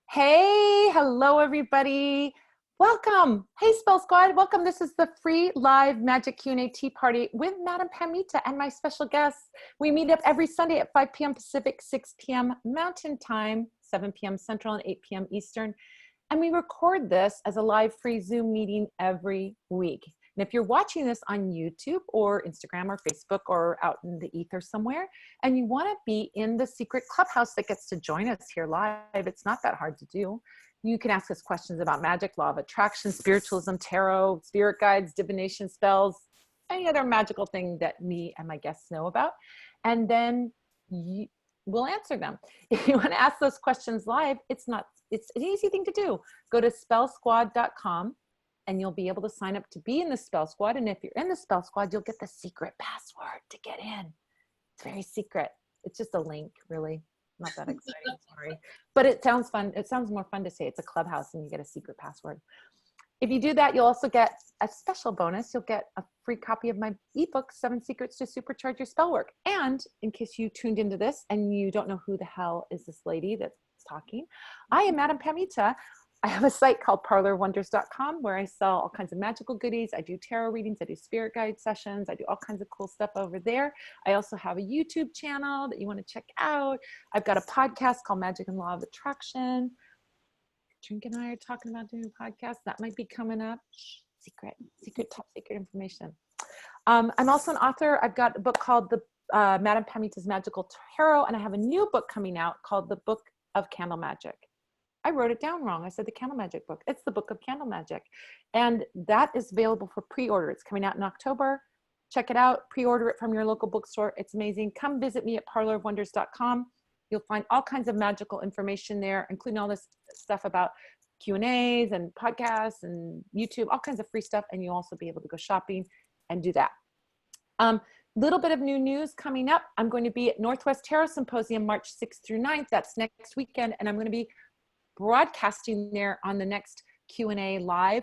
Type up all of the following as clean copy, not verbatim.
Hey, hello everybody. Welcome. Hey Spell Squad, welcome. This is the free live magic Q&A tea party with Madam Pamita and my special guests. We meet up every Sunday at 5 p.m. Pacific, 6 p.m. Mountain Time, 7 p.m. Central, and 8 p.m. Eastern. And we record this as a live free Zoom meeting every week. And if you're watching this on YouTube or Instagram or Facebook or out in the ether somewhere, and you want to be in the secret clubhouse that gets to join us here live, it's not that hard to do. You can ask us questions about magic, law of attraction, spiritualism, tarot, spirit guides, divination spells, any other magical thing that me and my guests know about. And then we'll answer them. If you want to ask those questions live, it's an easy thing to do. Go to spellsquad.com and you'll be able to sign up to be in the Spell Squad. And if you're in the Spell Squad, you'll get the secret password to get in. It's very secret. It's just a link, really. Not that exciting, sorry. But it sounds fun. It sounds more fun to say it's a clubhouse and you get a secret password. If you do that, you'll also get a special bonus. You'll get a free copy of my ebook, 7 Secrets to Supercharge Your Spell Work. And in case you tuned into this and you don't know who the hell is this lady that's talking, I am Madam Pamita. I have a site called parlorwonders.com where I sell all kinds of magical goodies. I do tarot readings. I do spirit guide sessions. I do all kinds of cool stuff over there. I also have a YouTube channel that you want to check out. I've got a podcast called Magic and Law of Attraction. Katrink and I are talking about doing a podcast. That might be coming up. Secret, top secret information. I'm also an author. I've got a book called Madam Pamita's Magical Tarot, and I have a new book coming out called The Book of Candle Magic. I wrote it down wrong. I said the Candle Magic book. It's the Book of Candle Magic. And that is available for pre-order. It's coming out in October. Check it out. Pre-order it from your local bookstore. It's amazing. Come visit me at parlorwonders.com. You'll find all kinds of magical information there, including all this stuff about Q&As and podcasts and YouTube, all kinds of free stuff. And you'll also be able to go shopping and do that. Little bit of new news coming up. I'm going to be at Northwest Tarot Symposium March 6th through 9th. That's next weekend. And I'm going to be broadcasting there on the next Q&A live.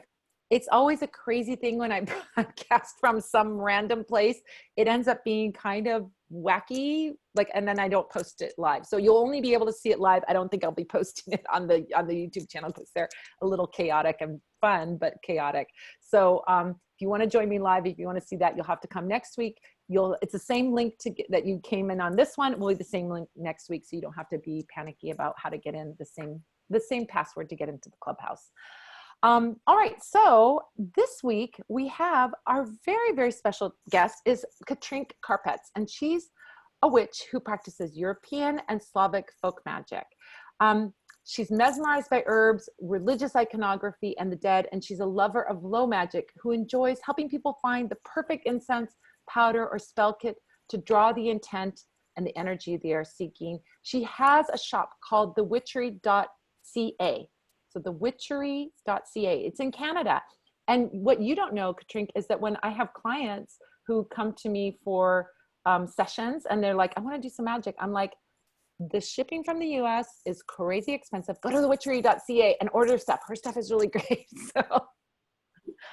It's always a crazy thing when I broadcast from some random place. It ends up being kind of wacky, and then I don't post it live. So you'll only be able to see it live. I don't think I'll be posting it on the YouTube channel because they're a little chaotic and fun, but chaotic. So if you want to join me live, if you want to see that, you'll have to come next week. It's the same link that you came in on this one. It will be the same link next week, so you don't have to be panicky about how to get in the same password to get into the clubhouse. All right, so this week we have our very, very special guest is Katrink Karpetz, and she's a witch who practices European and Slavic folk magic. She's mesmerized by herbs, religious iconography, and the dead, and she's a lover of low magic who enjoys helping people find the perfect incense, powder, or spell kit to draw the intent and the energy they are seeking. She has a shop called TheWitchery.Ca. So TheWitchery.Ca. It's in Canada. And what you don't know, Katrink, is that when I have clients who come to me for sessions and they're like, I want to do some magic, I'm like, the shipping from the US is crazy expensive. Go to TheWitchery.Ca and order stuff. Her stuff is really great. So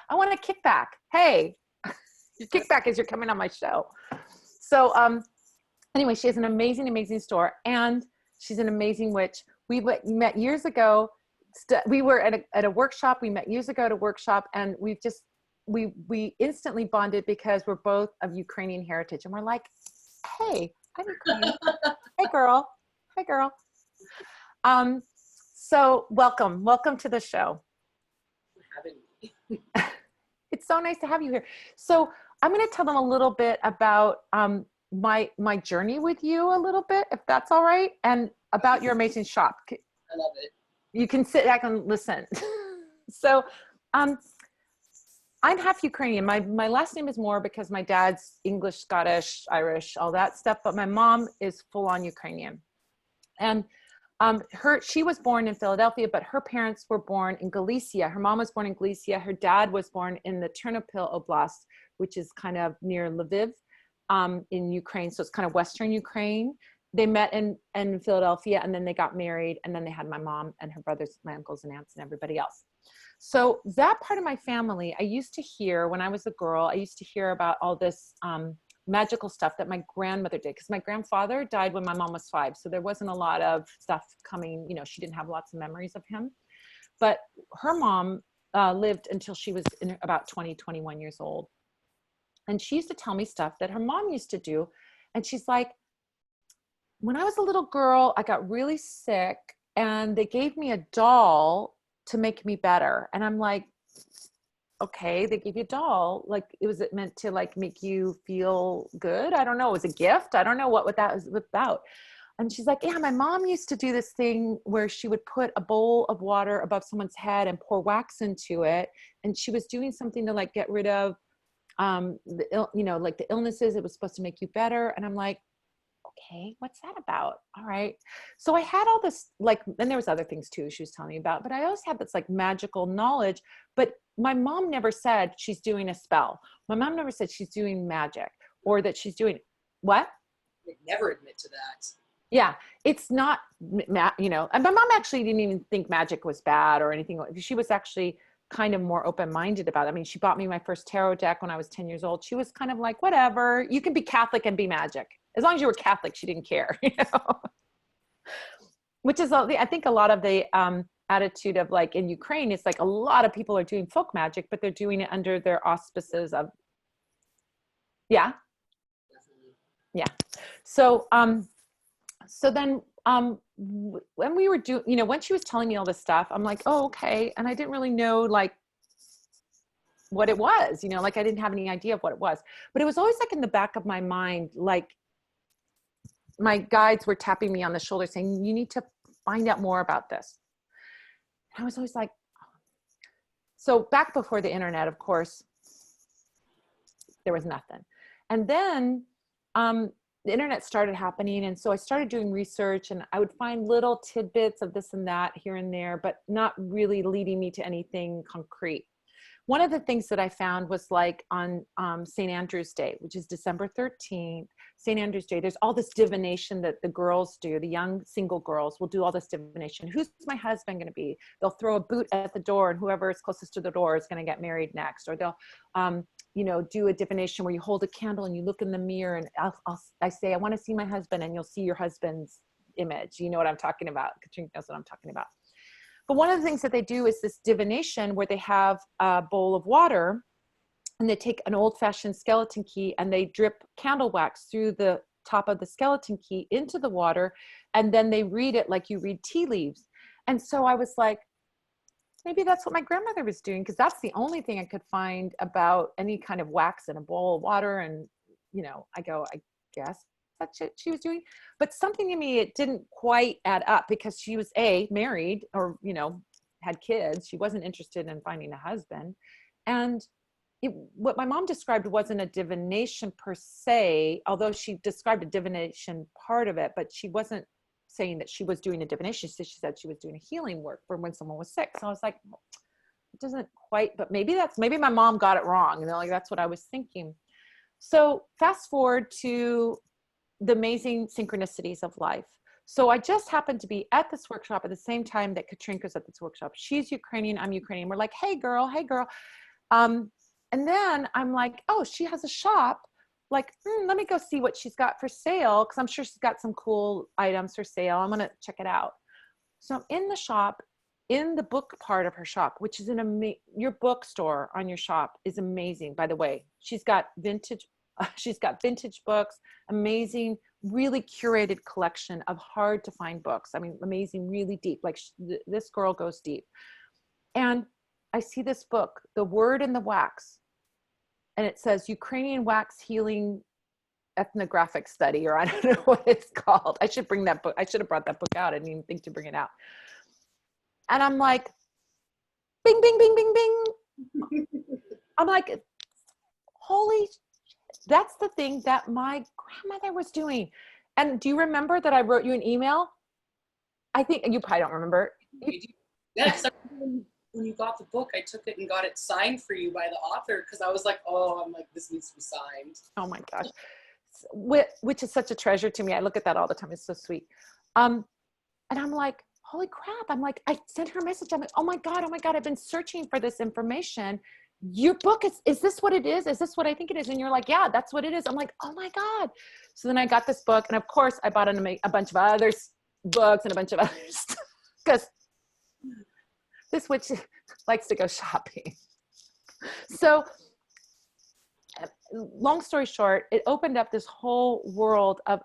I want a kickback. Hey, your kickback is you're coming on my show. So anyway, she has an amazing, amazing store, and she's an amazing witch. We met years ago. We were at a workshop. We met years ago at a workshop, and we instantly bonded because we're both of Ukrainian heritage, and we're like, hey, I'm Ukrainian. Hey girl. Hi girl. So welcome to the show. Having me. It's so nice to have you here. So I'm going to tell them a little bit about my journey with you a little bit, if that's all right, and about your amazing shop. I love it. You can sit back and listen. So I'm half Ukrainian. My last name is Moore because my dad's English, Scottish, Irish, all that stuff, but my mom is full-on Ukrainian. And she was born in Philadelphia, but her parents were born in Galicia. Her mom was born in Galicia. Her dad was born in the Ternopil Oblast, which is kind of near Lviv in Ukraine. So it's kind of Western Ukraine. They met in Philadelphia, and then they got married, and then they had my mom and her brothers, my uncles and aunts and everybody else. So that part of my family, I used to hear when I was a girl, I used to hear about all this magical stuff that my grandmother did, because my grandfather died when my mom was 5. So there wasn't a lot of stuff coming, you know, she didn't have lots of memories of him. But her mom lived until she was about 20, 21 years old. And she used to tell me stuff that her mom used to do. And she's like, when I was a little girl, I got really sick and they gave me a doll to make me better. And I'm like, okay, they gave you a doll. Like, was it meant to like make you feel good? I don't know. It was a gift. I don't know what that was about. And she's like, yeah, my mom used to do this thing where she would put a bowl of water above someone's head and pour wax into it. And she was doing something to like get rid of, you know, like the illnesses. It was supposed to make you better. And I'm like, okay, what's that about? All right. So I had all this, like, and there was other things too she was telling me about, but I always had this like magical knowledge. But my mom never said she's doing a spell. My mom never said she's doing magic or that she's doing what? They never admit to that. Yeah, it's not, you know, and my mom actually didn't even think magic was bad or anything. She was actually kind of more open-minded about it. I mean, she bought me my first tarot deck when I was 10 years old. She was kind of like, whatever, you can be Catholic and be magic. As long as you were Catholic, she didn't care, you know, which is, I think, a lot of the attitude of like in Ukraine, it's like a lot of people are doing folk magic, but they're doing it under their auspices of, yeah. Yeah. So, so then when we were doing, you know, when she was telling me all this stuff, I'm like, oh, okay. And I didn't really know like what it was, you know, like I didn't have any idea of what it was, but it was always like in the back of my mind, like my guides were tapping me on the shoulder saying, you need to find out more about this. And I was always like, so back before the internet, of course, there was nothing. And then the internet started happening. And so I started doing research and I would find little tidbits of this and that here and there, but not really leading me to anything concrete. One of the things that I found was like on St. Andrew's Day, which is December 13th, St. Andrew's Day, there's all this divination that the girls do. The young single girls will do all this divination. Who's my husband going to be? They'll throw a boot at the door and whoever is closest to the door is going to get married next. Or they'll, you know, do a divination where you hold a candle and you look in the mirror and I say, I want to see my husband, and you'll see your husband's image. You know what I'm talking about. Katrink knows what I'm talking about. But one of the things that they do is this divination where they have a bowl of water and they take an old-fashioned skeleton key and they drip candle wax through the top of the skeleton key into the water, and then they read it like you read tea leaves. And so I was like, maybe that's what my grandmother was doing, because that's the only thing I could find about any kind of wax in a bowl of water. And, you know, I go, I guess that's what she was doing. But something in me, it didn't quite add up, because she was married, or, you know, had kids. She wasn't interested in finding a husband. And what my mom described wasn't a divination per se, although she described a divination part of it, but she wasn't saying that she was doing a divination. She said she was doing a healing work for when someone was sick. So I was like, it doesn't quite, but maybe my mom got it wrong. And like, that's what I was thinking. So fast forward to the amazing synchronicities of life. So I just happened to be at this workshop at the same time that Katrink was at this workshop. She's Ukrainian, I'm Ukrainian. We're like, hey girl, hey girl. And then I'm like, oh, she has a shop. Like, let me go see what she's got for sale, because I'm sure she's got some cool items for sale. I'm going to check it out. So I'm in the shop, in the book part of her shop, which is your bookstore on your shop is amazing, by the way. She's got vintage books, amazing, really curated collection of hard to find books. I mean, amazing, really deep. Like this girl goes deep. And I see this book, The Word and the Wax. And it says Ukrainian Wax Healing Ethnographic Study, or I don't know what it's called. I should bring that book. I should have brought that book out. I didn't even think to bring it out. And I'm like, bing, bing, bing, bing, bing. I'm like, holy shit, that's the thing that my grandmother was doing. And do you remember that I wrote you an email? I think you probably don't remember. Yes. When you got the book, I took it and got it signed for you by the author, because I was like, oh, I'm like, this needs to be signed. Oh my gosh. Which is such a treasure to me. I look at that all the time. It's so sweet. And I'm like, holy crap. I'm like, I sent her a message. I'm like, oh my God, I've been searching for this information. your book is this what it is? Is this what I think it is? And you're like, yeah, that's what it is. I'm like, oh my God. So then I got this book, and of course I bought a bunch of other books and a bunch of other stuff, because this witch likes to go shopping. So long story short, it opened up this whole world of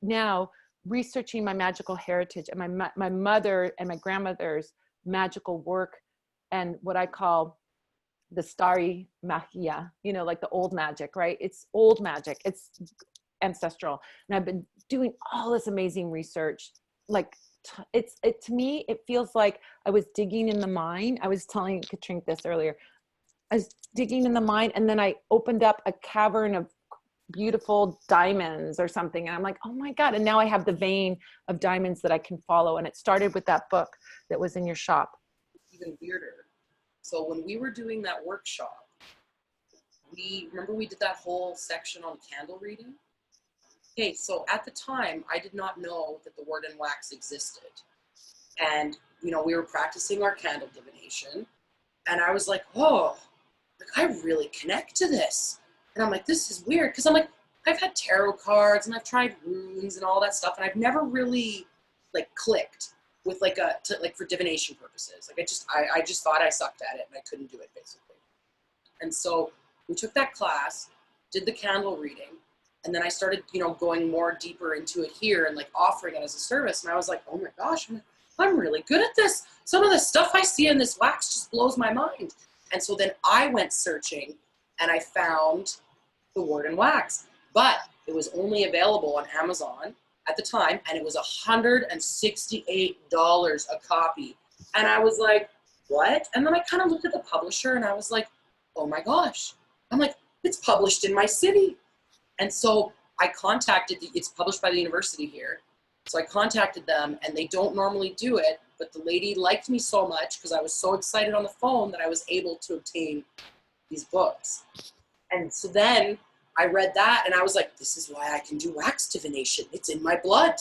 now researching my magical heritage and my mother and my grandmother's magical work, and what I call the starry magia, you know, like the old magic, right? It's old magic. It's ancestral. And I've been doing all this amazing research. Like to me, it feels like I was digging in the mine. I was telling Katrink this earlier. I was digging in the mine, and then I opened up a cavern of beautiful diamonds or something. And I'm like, oh my God. And now I have the vein of diamonds that I can follow. And it started with that book that was in your shop. Even weirder. So when we were doing that workshop, remember we did that whole section on candle reading? Okay, so at the time, I did not know that the word and wax existed. And, you know, we were practicing our candle divination, and I was like, oh, like I really connect to this. And I'm like, this is weird, because I'm like, I've had tarot cards and I've tried runes and all that stuff, and I've never really like clicked with like for divination purposes. Like I just thought I sucked at it and I couldn't do it, basically. And so we took that class, did the candle reading, and then I started, you know, going more deeper into it here and like offering it as a service. And I was like, oh my gosh, I'm really good at this. Some of the stuff I see in this wax just blows my mind. And so then I went searching, and I found the word and wax, but it was only available on Amazon at the time, and it was $168 a copy. And I was like, what? And then I kind of looked at the publisher, and I was like, oh my gosh. I'm like, it's published in my city. And so I contacted, it's published by the university here. So I contacted them, and they don't normally do it, but the lady liked me so much because I was so excited on the phone that I was able to obtain these books. And so then I read that, and I was like, this is why I can do wax divination. It's in my blood.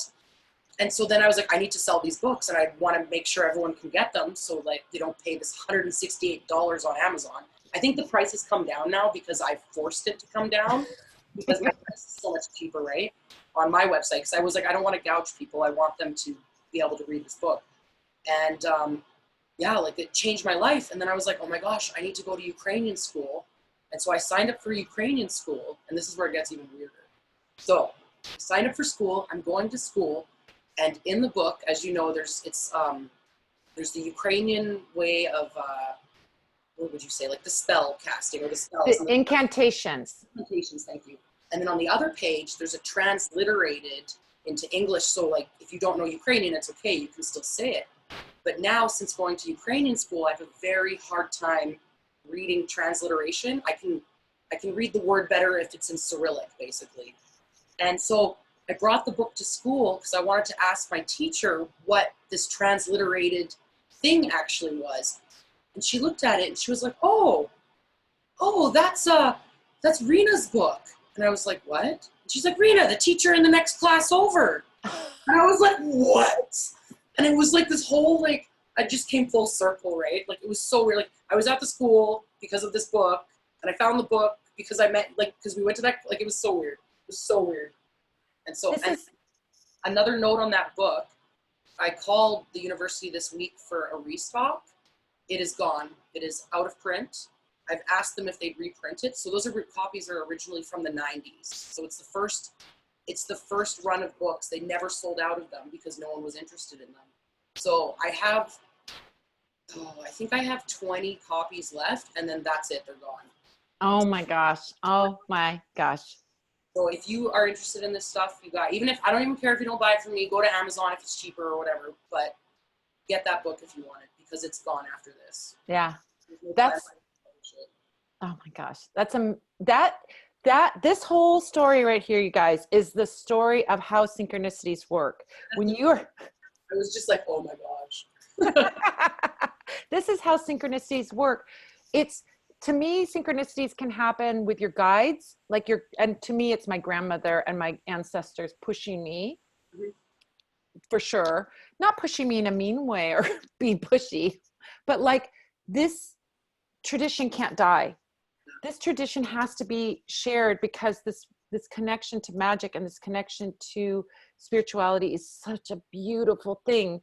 And so then I was like, I need to sell these books, and I want to make sure everyone can get them, so like they don't pay this $168 on Amazon. I think the price has come down now because I forced it to come down, because my price is so much cheaper, right, on my website. Because I was like, I don't want to gouge people. I want them to be able to read this book. And yeah, like it changed my life. And then I was like, oh my gosh, I need to go to Ukrainian school. And so I signed up for Ukrainian school, and this is where it gets even weirder. So I signed up for school, I'm going to school, and in the book, as you know, there's the Ukrainian way of, what would you say, like the spell casting or the spells. The incantations. Incantations, thank you. And then on the other page, there's a transliterated into English, so like if you don't know Ukrainian, it's okay, you can still say it. But now, since going to Ukrainian school, I have a very hard time reading transliteration. I can read the word better if it's in Cyrillic, basically. And so I brought the book to school because I wanted to ask my teacher what this transliterated thing actually was. And she looked at it and she was like, oh, that's Rena's book. And I was like, what? And she's like, Rena, the teacher in the next class over. And I was like, what? And it was like this whole, like, I just came full circle, right? Like, it was so weird. Like, I was at the school because of this book, and I found the book because because we went to that, like, it was so weird. It was so weird. And so, another note on that book, I called the university this week for a restock. It is gone. It is out of print. I've asked them if they'd reprint it. So those copies are originally from the 90s. So it's the first run of books. They never sold out of them because no one was interested in them. So I think I have 20 copies left, and then that's it. They're gone. Oh my gosh. Oh my gosh. So if you are interested in this stuff, even if, I don't even care if you don't buy it from me, go to Amazon if it's cheaper or whatever, but get that book if you want it, because it's gone after this. Yeah. Oh my gosh. This whole story right here, you guys, is the story of how synchronicities work. I was just like, oh my gosh. This is how synchronicities work. To me, synchronicities can happen with your guides, and to me, it's my grandmother and my ancestors pushing me, for sure. Not pushing me in a mean way or being pushy, but like this tradition can't die. This tradition has to be shared because this connection to magic and this connection to spirituality is such a beautiful thing.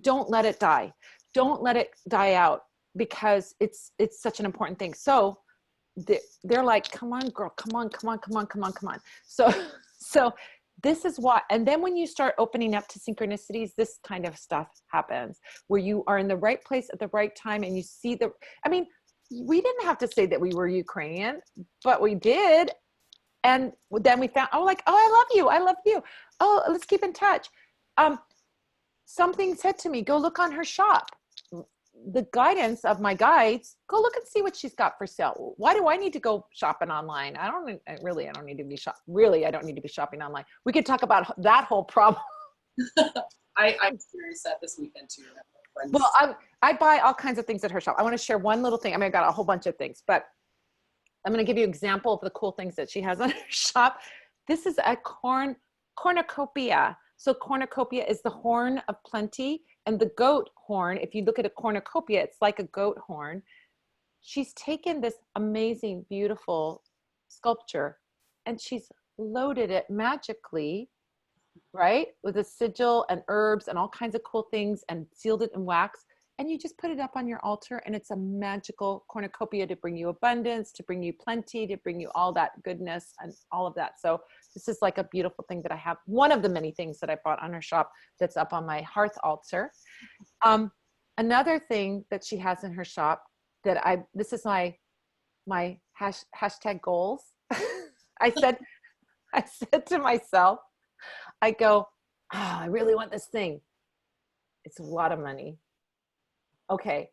Don't let it die. Don't let it die out, because it's such an important thing. So they're like, come on, girl, come on. So this is why. And then when you start opening up to synchronicities, this kind of stuff happens, where you are in the right place at the right time, and you see I mean, we didn't have to say that we were Ukrainian, but we did. And then we found, oh, I love you. Oh, let's keep in touch. Something said to me, go look on her shop. The guidance of my guides, go look and see what she's got for sale. Why do I need to go shopping online? I don't need to be I don't need to be shopping online. We could talk about that whole problem. I experienced that this weekend too. Well, I buy all kinds of things at her shop. I want to share one little thing. I mean, I got a whole bunch of things, but I'm going to give you an example of the cool things that she has on her shop. This is a cornucopia. So cornucopia is the horn of plenty, and the goat horn, if you look at a cornucopia, it's like a goat horn. She's taken this amazing, beautiful sculpture, and she's loaded it magically, right? With a sigil and herbs and all kinds of cool things, and sealed it in wax. And you just put it up on your altar, and it's a magical cornucopia to bring you abundance, to bring you plenty, to bring you all that goodness and all of that. So this is like a beautiful thing that I have. One of the many things that I bought on her shop that's up on my hearth altar. Another thing that she has in her shop that this is my hashtag goals. I said to myself, I go, I really want this thing. It's a lot of money. Okay.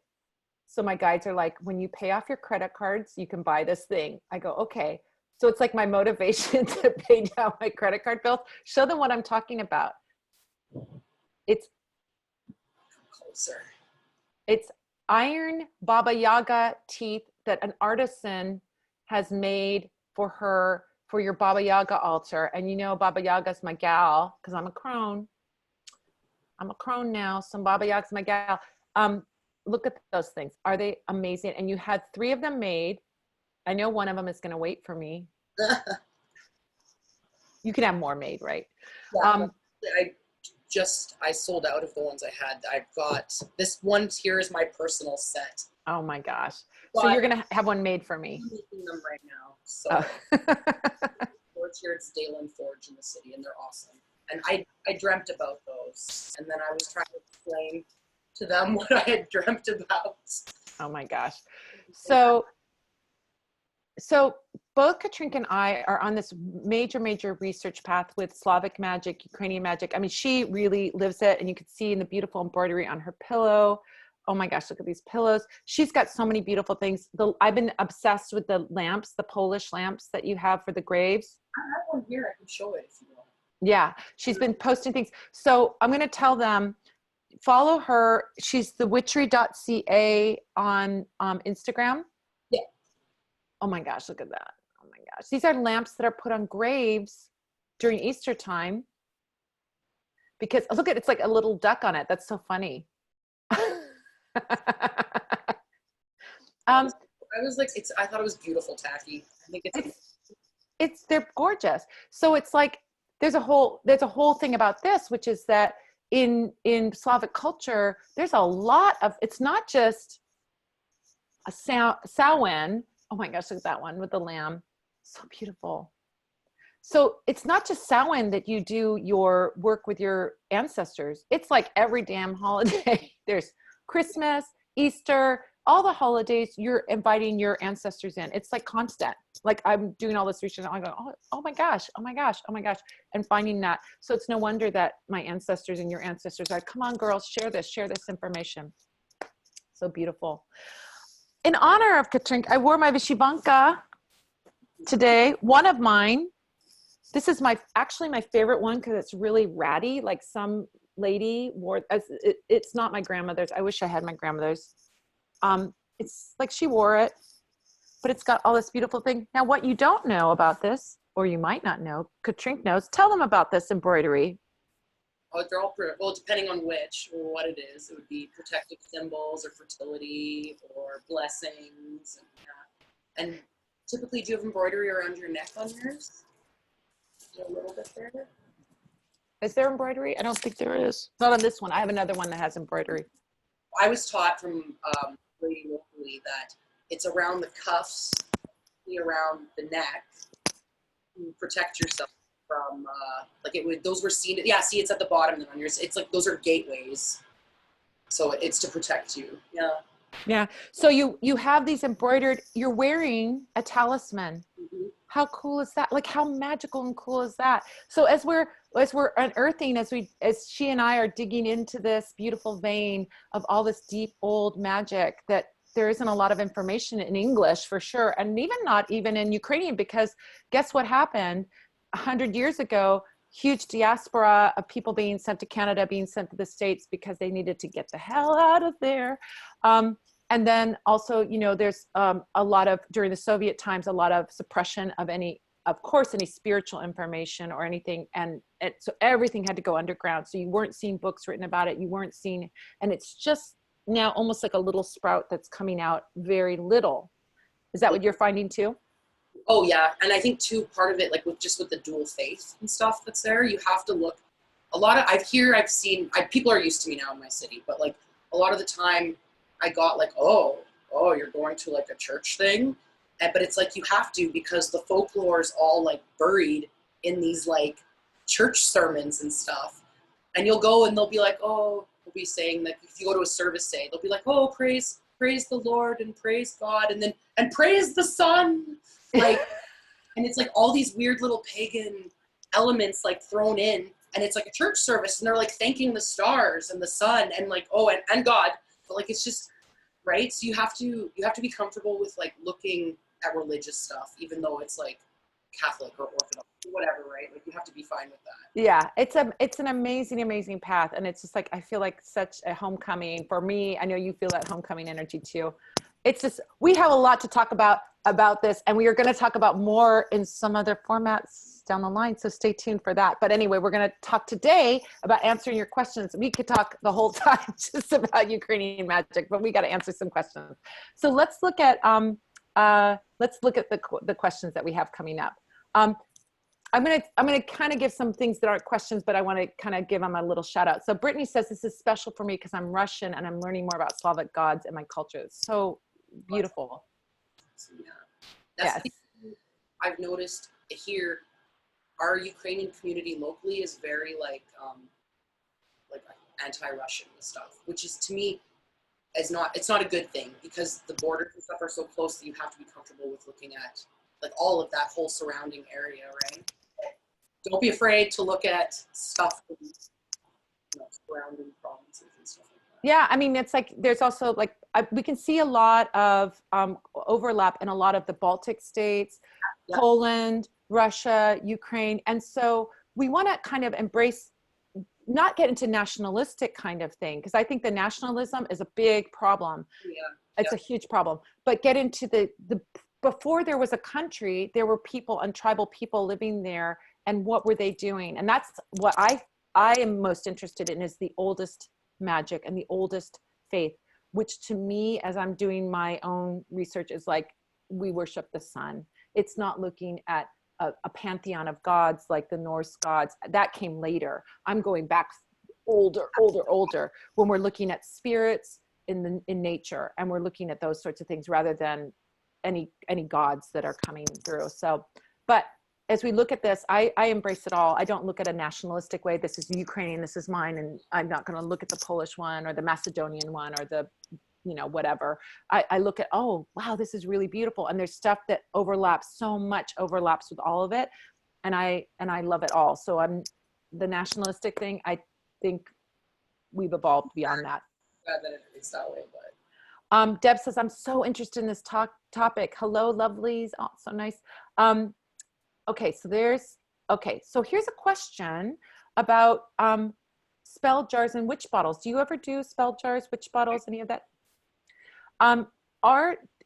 So my guides are like, when you pay off your credit cards, you can buy this thing. I go, okay. So it's like my motivation to pay down my credit card bills. Show them what I'm talking about. It's closer. It's iron Baba Yaga teeth that an artisan has made for your Baba Yaga altar. And you know, Baba Yaga's my gal, because I'm a crone. I'm a crone now. So Baba Yaga's my gal. Look at those things. Are they amazing? And you had 3 of them made. I know one of them is going to wait for me. You can have more made, right? Yeah, I sold out of the ones I had. I've got this one here is my personal set. Oh my gosh. So you're going to have one made for me. I'm making them right now. So here it's Dalen Forge in the city, and they're awesome. And I dreamt about those, and then I was trying to explain to them what I had dreamt about. Oh my gosh. So both Katrink and I are on this major research path with Slavic magic, Ukrainian magic. I mean, she really lives it, and you can see in the beautiful embroidery on her pillow. Oh my gosh, look at these pillows. She's got so many beautiful things. I've been obsessed with the lamps, the Polish lamps that you have for the graves. I have one here. I can show it if you want. Yeah, she's been posting things. So I'm going to tell them, follow her. She's TheWitchery.Ca on Instagram. Yeah. Oh my gosh, look at that. Oh my gosh. These are lamps that are put on graves during Easter time. Because look at, it's like a little duck on it. That's so funny. I was like, I thought it was beautiful, tacky. I think they're gorgeous. So it's like, there's a whole thing about this, which is that in Slavic culture, there's a lot of, it's not just a Samhain. Oh my gosh, look at that one with the lamb. So beautiful. So it's not just Samhain that you do your work with your ancestors. It's like every damn holiday. There's Christmas, Easter, all the holidays, you're inviting your ancestors in. It's like constant. Like I'm doing all this research and I go, oh my gosh, and finding that. So it's no wonder that my ancestors and your ancestors are like, come on girls, share this information. So beautiful. In honor of Katrink, I wore my Vyshyvanka today, one of mine. This is actually my favorite one because it's really ratty. Like some lady wore, it's not my grandmother's. I wish I had my grandmother's. It's like she wore it, but it's got all this beautiful thing. Now, what you don't know about this, or you might not know, Katrink knows, tell them about this embroidery. Oh, they're all well, depending on which or what it is. It would be protective symbols or fertility or blessings. And typically, do you have embroidery around your neck on yours? A little bit there. Is there embroidery? I don't think there is. Not on this one. I have another one that has embroidery. I was taught from lady locally that it's around the cuffs, around the neck, to protect yourself from like it would. Those were seen. Yeah, see, it's at the bottom then on yours. It's like those are gateways, so it's to protect you. Yeah. Yeah. So you have these embroidered. You're wearing a talisman. Mm-hmm. How cool is that? Like, how magical and cool is that? So as we're unearthing, as she and I are digging into this beautiful vein of all this deep old magic, that there isn't a lot of information in English for sure, and even not even in Ukrainian, because guess what happened 100 years ago? Huge diaspora of people being sent to Canada, being sent to the States because they needed to get the hell out of there. And then also, you know, there's a lot of, during the Soviet times, a lot of suppression of any, of course, any spiritual information or anything. And so everything had to go underground. So you weren't seeing books written about it. You weren't seeing, and it's just now almost like a little sprout that's coming out, very little. Is that what you're finding too? Oh yeah, and I think too, part of it, like with the dual faith and stuff that's there, you have to look. A lot of I've seen people are used to me now in my city, but like a lot of the time, I got like, oh, you're going to like a church thing, but it's like you have to, because the folklore is all like buried in these like church sermons and stuff, and you'll go and they'll be like, oh, we'll be saying that if you go to a service, say they'll be like, oh, praise the Lord and praise God, and praise the sun. Like, and it's like all these weird little pagan elements like thrown in, and it's like a church service, and they're like thanking the stars and the sun and like, oh, and God, but like it's just right. So you have to be comfortable with like looking at religious stuff, even though it's like Catholic or Orthodox or whatever, right? Like you have to be fine with that. Yeah, it's an amazing path, and it's just like, I feel like such a homecoming for me. I know you feel that homecoming energy too. It's just, we have a lot to talk about this, and we are going to talk about more in some other formats down the line, so stay tuned for that. But anyway, we're going to talk today about answering your questions. We could talk the whole time just about Ukrainian magic, but we got to answer some questions. So let's look at the questions that we have coming up. I'm gonna kind of give some things that aren't questions, but I want to kind of give them a little shout out. So Brittany says, this is special for me because I'm Russian and I'm learning more about Slavic gods and my culture. It's so beautiful. Yeah, that's yes. I've noticed here, our Ukrainian community locally is very like anti-Russian and stuff, which is, to me, it's not a good thing, because the borders and stuff are so close that you have to be comfortable with looking at like all of that whole surrounding area, right? Don't be afraid to look at stuff in, surrounding provinces and stuff like that. Yeah, I mean, it's like there's also like we can see a lot of overlap in a lot of the Baltic states, yeah. Poland, Russia, Ukraine, and so we want to kind of embrace, not get into nationalistic kind of thing, because I think the nationalism is a big problem. Yeah, it's a huge problem. But get into the before there was a country, there were people and tribal people living there, and what were they doing? And that's what I am most interested in, is the oldest magic and the oldest faith, which to me, as I'm doing my own research, is like, we worship the sun. It's not looking at a pantheon of gods like the Norse gods. That came later. I'm going back older, when we're looking at spirits in nature, and we're looking at those sorts of things rather than any gods that are coming through. So, but as we look at this, I embrace it all. I don't look at a nationalistic way. This is Ukrainian, this is mine, and I'm not going to look at the Polish one or the Macedonian one or the, whatever. I look at, oh, wow, this is really beautiful. And there's stuff that overlaps, so much overlaps with all of it. And I love it all. So the nationalistic thing, I think we've evolved beyond that. Glad that it's that way, but. Deb says, I'm so interested in this topic. Hello, lovelies. Oh, so nice. Okay, so here's a question about spell jars and witch bottles. Do you ever do spell jars, witch bottles, any of that?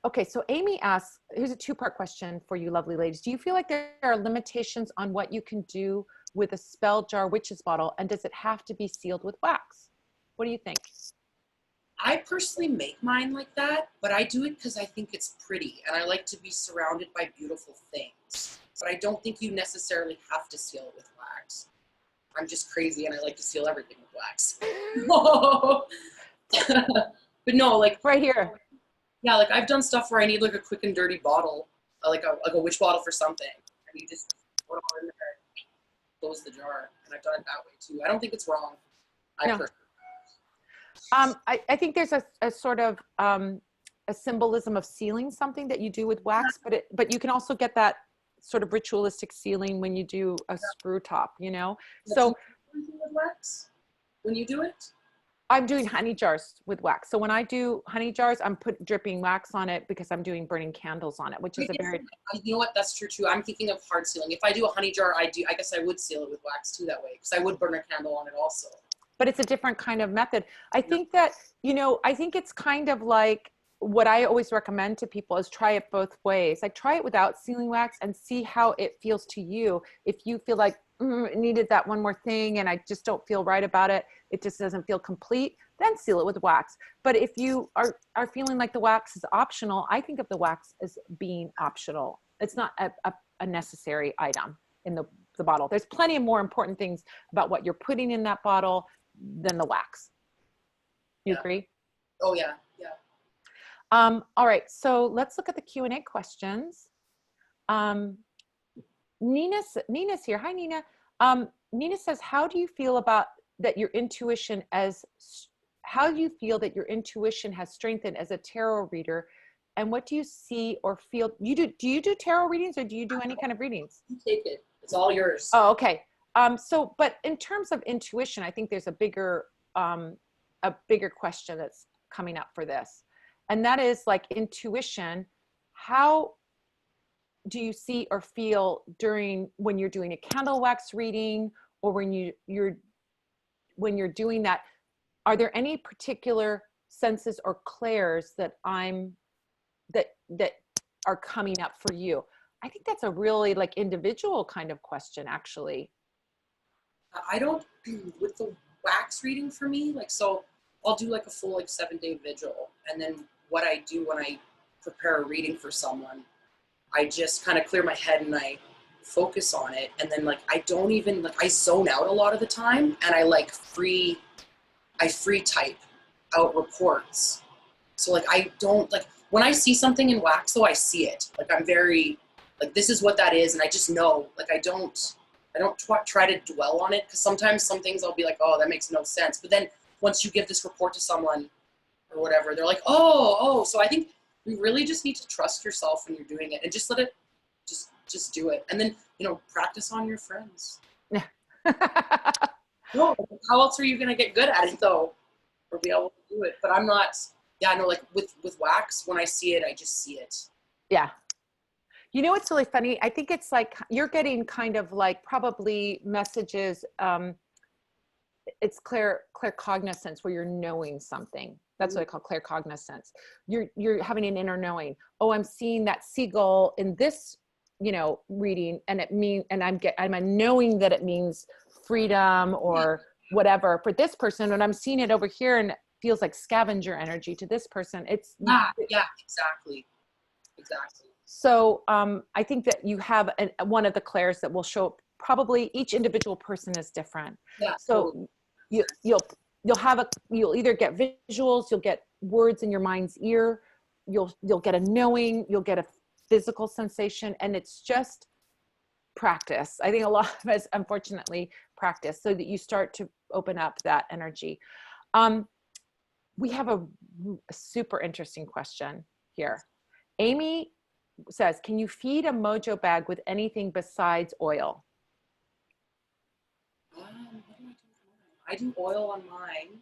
Okay, so Amy asks, here's a two-part question for you lovely ladies. Do you feel like there are limitations on what you can do with a spell jar witch's bottle, and does it have to be sealed with wax? What do you think? I personally make mine like that, but I do it because I think it's pretty and I like to be surrounded by beautiful things. But I don't think you necessarily have to seal it with wax. I'm just crazy and I like to seal everything with wax. But no, like Right here. yeah, like I've done stuff where I need like a quick and dirty bottle, like a witch bottle for something, and you just put it all in there, close the jar, and I've done it that way too. I don't think it's wrong. No. I think there's a sort of a symbolism of sealing something that you do with wax, but you can also get that sort of ritualistic sealing when you do a screw top, you know? So do you with wax when you do it? I'm doing honey jars with wax. So when I do honey jars, I'm dripping wax on it because I'm doing burning candles on it, which is a very... You know what? That's true too. I'm thinking of hard sealing. If I do a honey jar, I guess I would seal it with wax too that way, because I would burn a candle on it also. But it's a different kind of method. I think that, you know, I think it's kind of like what I always recommend to people is try it both ways. Like try it without sealing wax and see how it feels to you. If you feel like it needed that one more thing and I just don't feel right about it, it just doesn't feel complete, then seal it with wax. But if you are feeling like the wax is optional, I think of the wax as being optional. It's not a necessary item in the bottle. There's plenty of more important things about what you're putting in that bottle than the wax. You agree? Oh yeah, yeah. All right, so let's look at the Q&A questions. Nina's here. Hi, Nina. Nina says, how do you feel about that your intuition has strengthened as a tarot reader? And what do you see or feel? Do you do tarot readings or do you do any kind of readings? You take it. It's all yours. Oh, okay. But in terms of intuition, I think there's a bigger question that's coming up for this. And that is like intuition. How do you see or feel when you're doing a candle wax reading or when you're doing that? Are there any particular senses or clairs that are coming up for you? I think that's a really like individual kind of question, actually. I don't, with the wax reading for me, like, so I'll do like a full like 7-day vigil. And then what I do when I prepare a reading for someone, I just kind of clear my head and I focus on it. And then like, I don't even like, I zone out a lot of the time and I like free type out reports. So like, I don't like, when I see something in wax though, I see it. Like I'm very, like this is what that is. And I just know, like I don't try to dwell on it because sometimes some things I'll be like, oh, that makes no sense. But then once you give this report to someone or whatever, they're like, oh. So I think you really just need to trust yourself when you're doing it and just let it, just do it. And then, you know, practice on your friends. No, how else are you going to get good at it though? Or be able to do it? But I'm not, like with wax, when I see it, I just see it. Yeah. You know, what's really funny. I think it's like, you're getting kind of like probably messages. It's claircognizance where you're knowing something. That's what I call claircognizance. You're having an inner knowing. Oh, I'm seeing that seagull in this, you know, reading, and I'm knowing that it means freedom or whatever for this person, and I'm seeing it over here and it feels like scavenger energy to this person. It's exactly. So I think that you have one of the clairs that will show up. Probably each individual person is different. Yeah. So you'll either get visuals, you'll get words in your mind's ear, you'll get a knowing, you'll get a physical sensation, and it's just practice. I think a lot of us, unfortunately, practice so that you start to open up that energy. We have a super interesting question here. Amy says, can you feed a mojo bag with anything besides oil? What do I do oil on mine,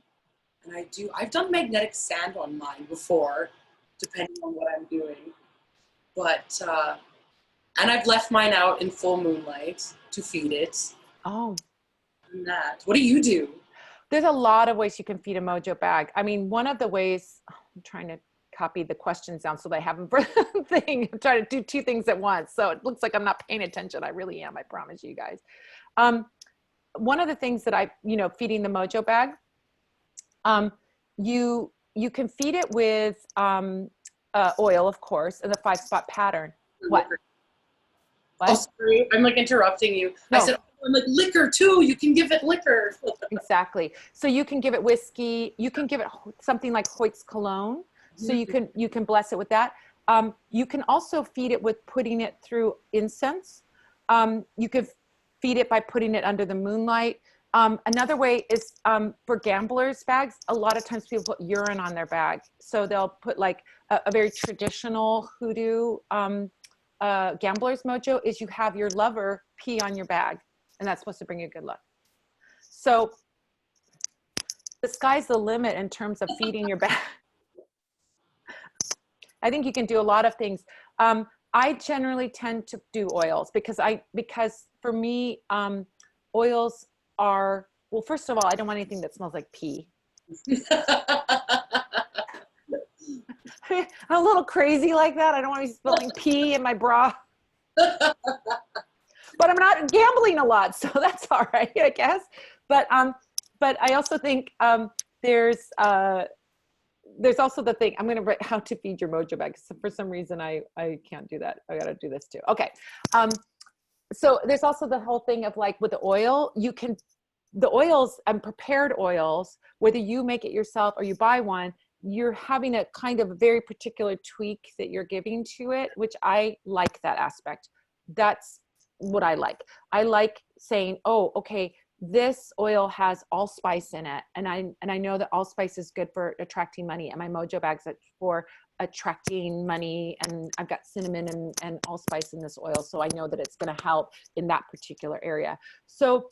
and I've done magnetic sand on mine before, depending on what I'm doing. But, and I've left mine out in full moonlight to feed it. Oh. And that. What do you do? There's a lot of ways you can feed a mojo bag. I mean, one of the ways, I'm trying to copied the questions down so that I have them for the thing. I'm trying to do two things at once. So it looks like I'm not paying attention. I really am. I promise you guys. One of the things that feeding the Mojo Bag, you can feed it with oil, of course, and the 5-spot pattern. What? Oh, sorry. I'm like interrupting you. No. I said, I'm like, liquor too. You can give it liquor. Exactly. So you can give it whiskey. You can give it something like Hoyt's cologne. So you can bless it with that. You can also feed it with putting it through incense. You could feed it by putting it under the moonlight. Another way is for gamblers' bags. A lot of times people put urine on their bag. So they'll put like a very traditional hoodoo gambler's mojo is you have your lover pee on your bag, and that's supposed to bring you good luck. So the sky's the limit in terms of feeding your bag. I think you can do a lot of things. I generally tend to do oils because for me, oils are, well, first of all, I don't want anything that smells like pee. I'm a little crazy like that. I don't want to be spilling pee in my bra. But I'm not gambling a lot, so that's all right, I guess. But I also think there's also the thing, I'm going to write how to feed your Mojo Bag. So for some reason, I can't do that. I got to do this too. Okay. So there's also the whole thing of like with the oil, the oils and prepared oils, whether you make it yourself or you buy one, you're having a kind of very particular tweak that you're giving to it, which I like that aspect. That's what I like. I like saying, oh, okay, this oil has allspice in it. And I know that allspice is good for attracting money, and my Mojo Bags are for attracting money, and I've got cinnamon and allspice in this oil. So I know that it's going to help in that particular area. So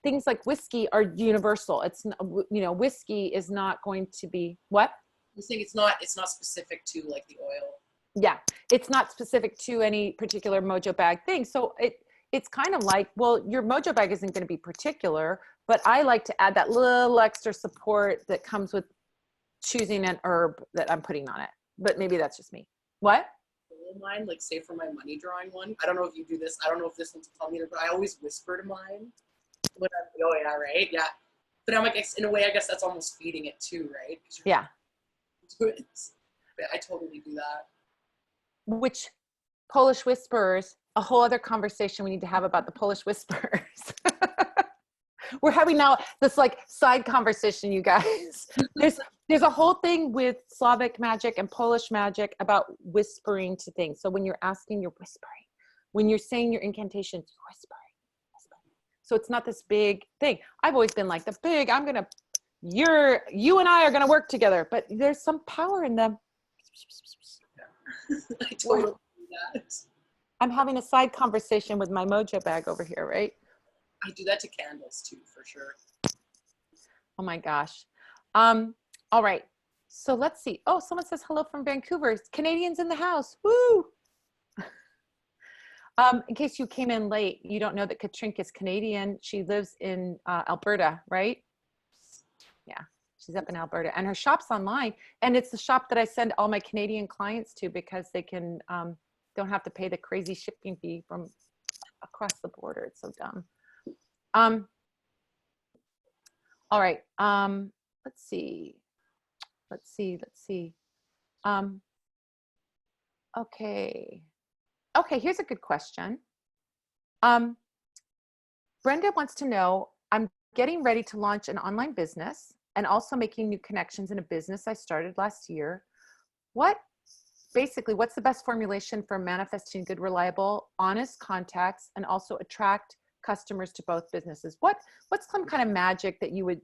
things like whiskey are universal. It's, whiskey is not going to be what? You think it's not specific to like the oil. Yeah. It's not specific to any particular Mojo Bag thing. So it's kind of like, well, your Mojo Bag isn't going to be particular, but I like to add that little extra support that comes with choosing an herb that I'm putting on it. But maybe that's just me. What? Mine, like say for my money drawing one, I don't know if you do this. I don't know if this one's Pamita, but I always whisper to mine. Oh yeah, right, yeah. But I'm like, in a way, I guess that's almost feeding it too, right? Yeah. I totally do that. Which Polish whisperers, a whole other conversation we need to have about the Polish whisperers. We're having now this like side conversation, you guys. There's a whole thing with Slavic magic and Polish magic about whispering to things. So when you're asking, you're whispering. When you're saying your incantations, you're whispering. So it's not this big thing. I've always been like you and I are gonna work together, but there's some power in them. Yeah. I totally do that. I'm having a side conversation with my Mojo Bag over here, right? I do that to candles too, for sure. Oh my gosh. All right. So let's see. Oh, someone says hello from Vancouver. Canadians in the house. Woo! In case you came in late, you don't know that Katrink is Canadian. She lives in Alberta, right? Yeah, she's up in Alberta, and her shop's online. And it's the shop that I send all my Canadian clients to because they can don't have to pay the crazy shipping fee from across the border. It's so dumb. All right. Let's see. Okay, here's a good question. Brenda wants to know, I'm getting ready to launch an online business and also making new connections in a business I started last year. What's the best formulation for manifesting good, reliable, honest contacts and also attract customers to both businesses? What's some kind of magic that you would,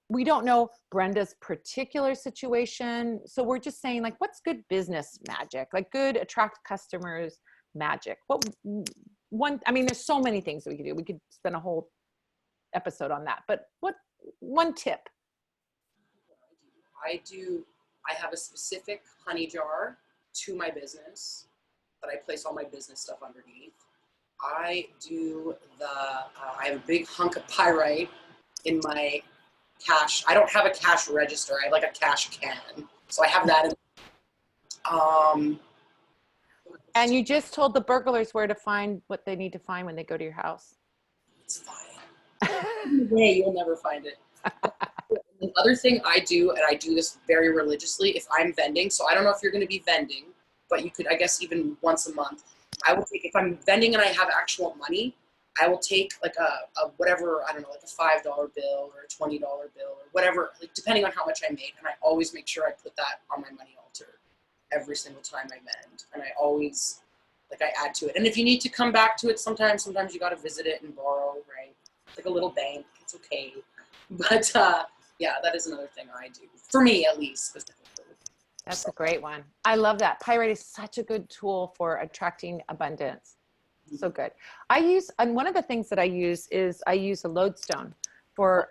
we don't know Brenda's particular situation. So we're just saying like, what's good business magic, like good attract customers magic? There's so many things that we could do. We could spend a whole episode on that, but one tip? I have a specific honey jar to my business that I place all my business stuff underneath. I have a big hunk of pyrite in my cash. I don't have a cash register. I have like a cash can. So I have that. And you just told the burglars where to find what they need to find when they go to your house. It's fine. Way you'll never find it. The other thing I do, and I do this very religiously, if I'm vending, so I don't know if you're going to be vending, but you could, I guess, even once a month, I will take, if I'm vending and I have actual money, I will take like a whatever, I don't know, like a $5 bill or a $20 bill or whatever, like depending on how much I made. And I always make sure I put that on my money altar every single time I vend. And I always, like, I add to it. And if you need to come back to it sometimes you got to visit it and borrow, right? It's like a little bank. It's okay. But yeah, that is another thing I do. For me, at least, specifically. That's a great one. I love that. Pyrite is such a good tool for attracting abundance. So good. And one of the things that I use is I use a lodestone for,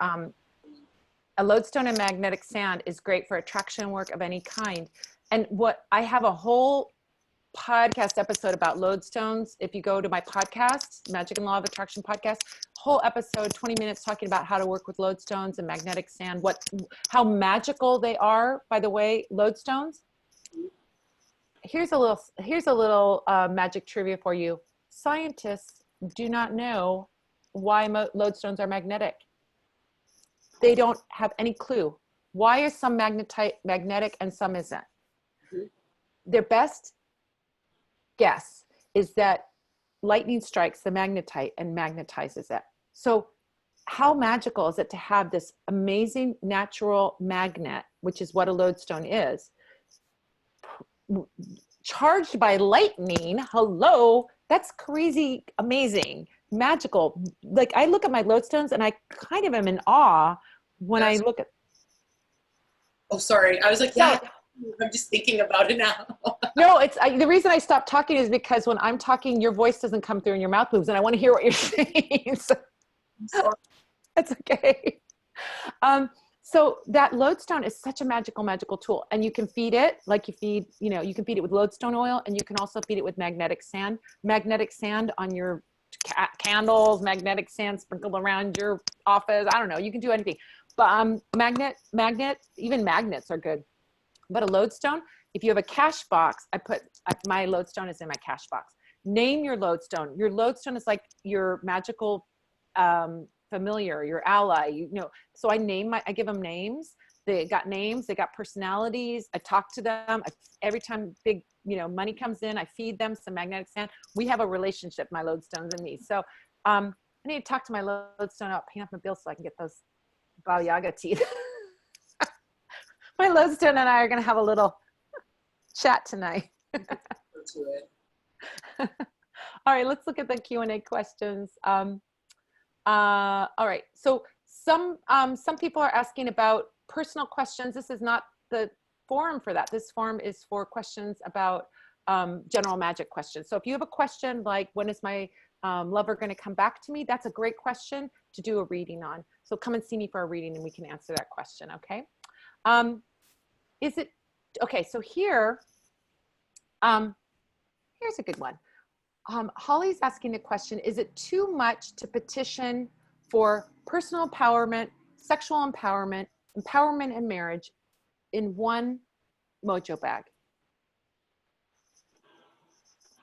a lodestone and magnetic sand is great for attraction work of any kind. And I have a whole podcast episode about lodestones. If you go to my podcast, Magic and Law of Attraction podcast, whole episode, 20 minutes talking about how to work with lodestones and magnetic sand, how magical they are, by the way, lodestones. Here's a little magic trivia for you. Scientists do not know why lodestones are magnetic. They don't have any clue. Why is some magnetic and some isn't? Their best guess is that lightning strikes the magnetite and magnetizes it. So how magical is it to have this amazing natural magnet, which is what a lodestone is, charged by lightning? Hello, that's crazy, amazing, magical. Like, I look at my lodestones and I kind of am in awe when I look at. Oh, sorry. I was like, yeah, I'm just thinking about it now. No, the reason I stopped talking is because when I'm talking, your voice doesn't come through and your mouth moves, and I want to hear what you're saying. So that's okay. So that lodestone is such a magical tool, and you can feed it like you can feed it with lodestone oil, and you can also feed it with magnetic sand on your candles, magnetic sand sprinkled around your office. I don't know. You can do anything, but even magnets are good. But a lodestone, if you have a cash box, my lodestone is in my cash box. Name your lodestone. Your lodestone is like your magical familiar, your ally, so I give them names. They got names, they got personalities. I talk to them. Every time big, money comes in, I feed them some magnetic sand. We have a relationship, my lodestones and me. So I need to talk to my lodestone about paying off my bills so I can get those Baba Yaga teeth. My lodestone and I are going to have a little chat tonight. All right, let's look at the Q&A questions. All right, so some people are asking about personal questions. This is not the forum for that. This forum is for questions about general magic questions. So if you have a question like, when is my lover going to come back to me? That's a great question to do a reading on. So come and see me for a reading and we can answer that question, okay? Okay, so here's a good one. Holly's asking a question, is it too much to petition for personal empowerment, sexual empowerment, empowerment and marriage in one Mojo Bag?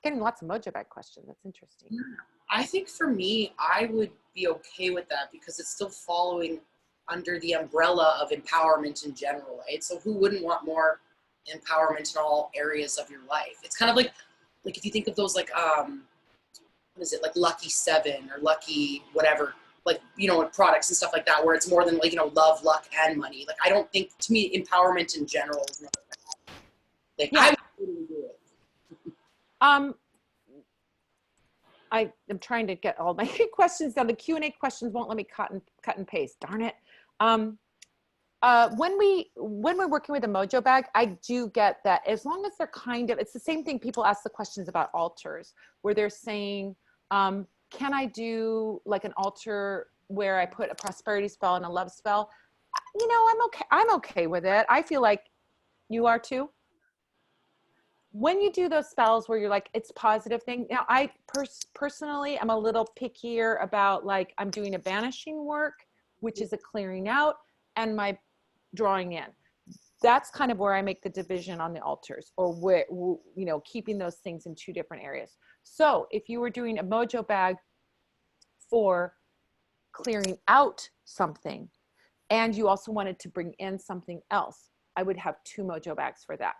Getting lots of Mojo Bag questions. That's interesting. Yeah. I think for me, I would be okay with that because it's still following under the umbrella of empowerment in general, right? So who wouldn't want more empowerment in all areas of your life? It's kind of like if you think of those, like, what is it, like Lucky 7 or Lucky whatever, like, products and stuff like that, where it's more than like, love, luck, and money. Like, I don't think, to me, empowerment in general is not like, yeah. I would totally do it. I am trying to get all my questions down. The Q&A questions won't let me cut and paste. Darn it. When we're working with a Mojo Bag, I do get that as long as they're it's the same thing. People ask the questions about altars where they're saying, can I do like an altar where I put a prosperity spell and a love spell? I'm okay with it. I feel like you are too. When you do those spells where you're like, it's positive thing. Now, I personally am a little pickier about, like, I'm doing a banishing work, which is a clearing out. and my drawing in. That's kind of where I make the division on the altars, or where, you know, keeping those things in two different areas. So if you were doing a mojo bag for clearing out something, and you also wanted to bring in something else, I would have 2 mojo bags for that.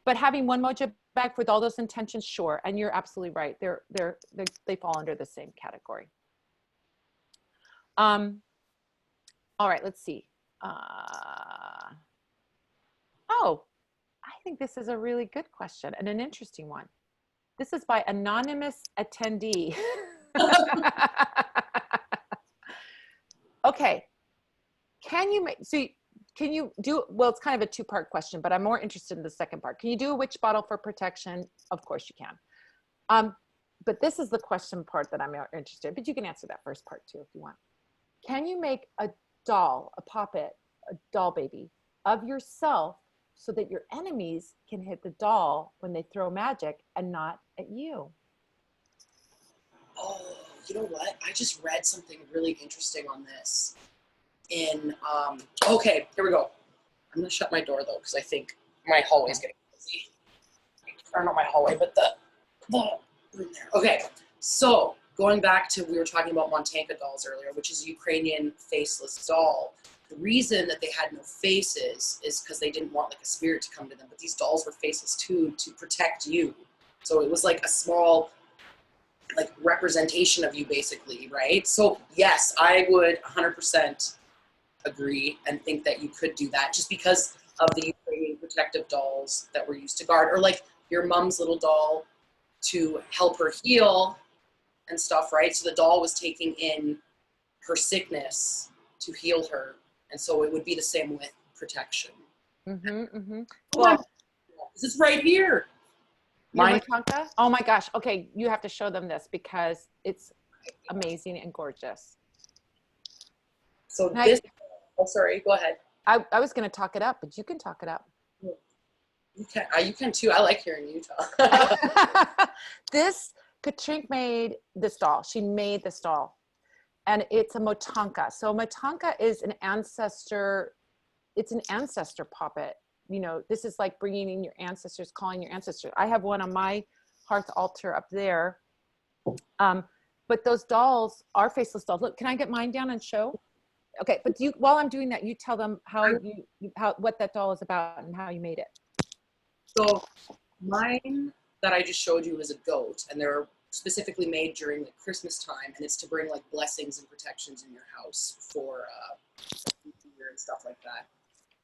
But having 1 mojo bag with all those intentions, sure. And you're absolutely right. They fall under the same category. All right, let's see. Oh, I think this is a really good question and an interesting one. This is by anonymous attendee. Okay. Can you make, so can you do, well, it's kind of a 2-part question, but I'm more interested in the second part. Can you do a witch bottle for protection? Of course you can. But this is the question part that I'm interested in, but you can answer that first part too if you want. Can you make a doll, a puppet, a doll baby of yourself so that your enemies can hit the doll when they throw magic and not at you? Oh, you know what? I just read something really interesting on this. Okay, here we go. I'm gonna shut my door though, because I think my hallway's getting busy. Or not my hallway, but the room there. Okay, so going back to, we were talking about Montanka dolls earlier, which is a Ukrainian faceless doll. The reason that they had no faces is because they didn't want like a spirit to come to them, but these dolls were faceless too, to protect you. So it was like a small like representation of you basically, right? So yes, I would 100% agree and think that you could do that just because of the Ukrainian protective dolls that were used to guard, or like your mom's little doll to help her heal and stuff, right? So the doll was taking in her sickness to heal her. And so it would be the same with protection. Well, this is right here. Montanka? Oh my gosh. Okay, you have to show them this because it's amazing and gorgeous. So this, oh, sorry, go ahead. I was going to talk it up, but you can talk it up. You can too. I like hearing you talk. This, Katrink made this doll. She made this doll. And it's a Motanka. So Motanka is an ancestor. It's an ancestor puppet. You know, this is like bringing in your ancestors, calling your ancestors. I have one on my hearth altar up there. But those dolls are faceless dolls. Look, can I get mine down and show? Okay, but you, while I'm doing that, you tell them what that doll is about and how you made it. So mine that I just showed you is a goat, and they're specifically made during the Christmas time, and it's to bring like blessings and protections in your house for year and stuff like that.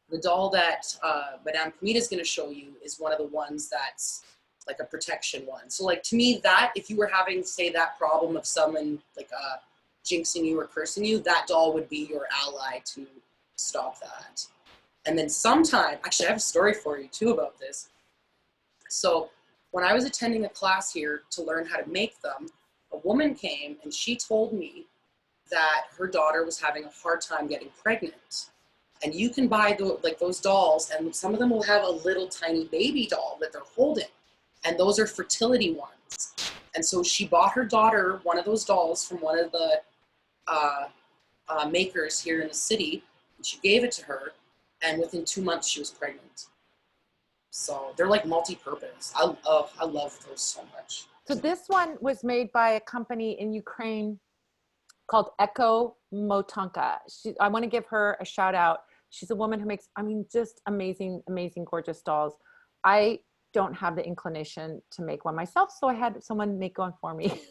The doll that Madame Pamita is going to show you is one of the ones that's like a protection one. So like to me, that if you were having, say, that problem of someone like jinxing you or cursing you, that doll would be your ally to stop that. And then sometime, actually I have a story for you too about this. So when I was attending a class here to learn how to make them, a woman came and she told me that her daughter was having a hard time getting pregnant. And you can buy those dolls, and some of them will have a little tiny baby doll that they're holding. And those are fertility ones. And so she bought her daughter one of those dolls from one of the makers here in the city. And she gave it to her, and within 2 months she was pregnant. So they're like multi-purpose. I love those so much. So this one was made by a company in Ukraine called Echo Motanka. I want to give her a shout out. She's a woman who makes, I mean, just amazing, amazing, gorgeous dolls. I don't have the inclination to make one myself, so I had someone make one for me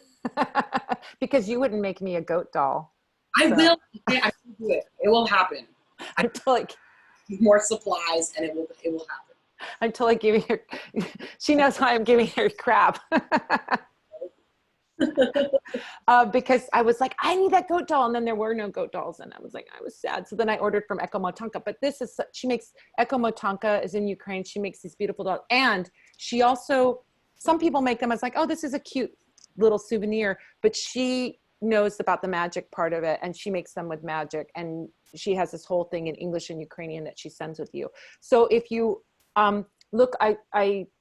because you wouldn't make me a goat doll. I will. Yeah, I will do it. It will happen. Until like more supplies, and it will happen. Until I give her, she knows how I'm giving her crap. Because I was like, I need that goat doll, and then there were no goat dolls, and I was like, I was sad. So then I ordered from Echo Motanka. But this is, she makes, Echo Motanka is in Ukraine. She makes these beautiful dolls, and she also, some people make them as like, oh, this is a cute little souvenir, but she knows about the magic part of it, and she makes them with magic, and she has this whole thing in English and Ukrainian that she sends with you. So if you look, I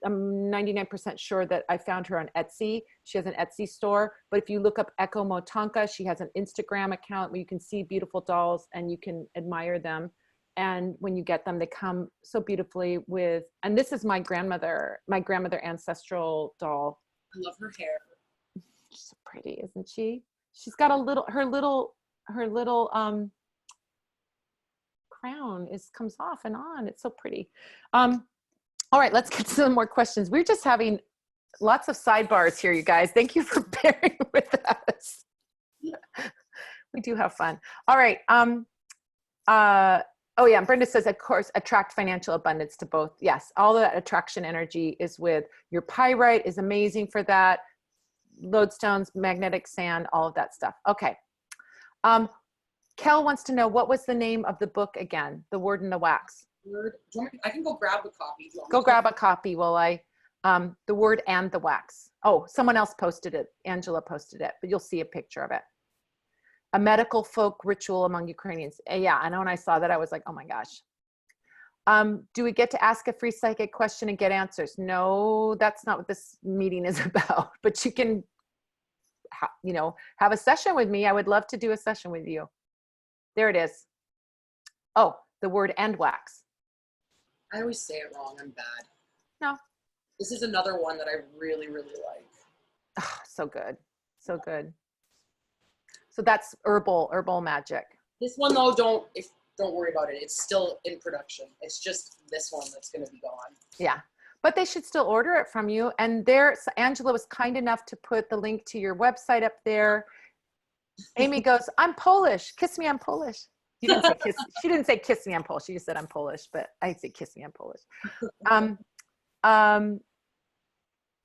am 99% sure that I found her on Etsy. She has an Etsy store, but if you look up Echo Motanka, she has an Instagram account where you can see beautiful dolls and you can admire them. And when you get them, they come so beautifully with, and this is my grandmother ancestral doll. I love her hair. She's so pretty, isn't she? She's got a little, her little crown comes off and on. It's so pretty. All right, let's get to some more questions. We're just having lots of sidebars here, you guys. Thank you for bearing with us. We do have fun. All right. Oh yeah, and Brenda says, of course, attract financial abundance to both. Yes, all that attraction energy is with your pyrite is amazing for that. Lodestones, magnetic sand, all of that stuff. Okay. Kel wants to know, what was the name of the book again? The Word and the Wax. I can go grab a copy. Go grab a copy while I, The Word and the Wax. Oh, someone else posted it. Angela posted it, but you'll see a picture of it. A medical folk ritual among Ukrainians. Yeah, I know when I saw that, I was like, oh my gosh. Do we get to ask a free psychic question and get answers? No, that's not what this meeting is about, but you can, you know, have a session with me. I would love to do a session with you. There it is. Oh, The Word and Wax. I always say it wrong. I'm bad. No. This is another one that I really, really like. Oh, so good. So good. So that's herbal magic. This one though, don't worry about it. It's still in production. It's just this one that's going to be gone. Yeah, but they should still order it from you. And so Angela was kind enough to put the link to your website up there. Amy goes, I'm Polish. Kiss me, I'm Polish. You didn't say kiss. She didn't say kiss me, I'm Polish. She just said I'm Polish, but I say kiss me, I'm Polish.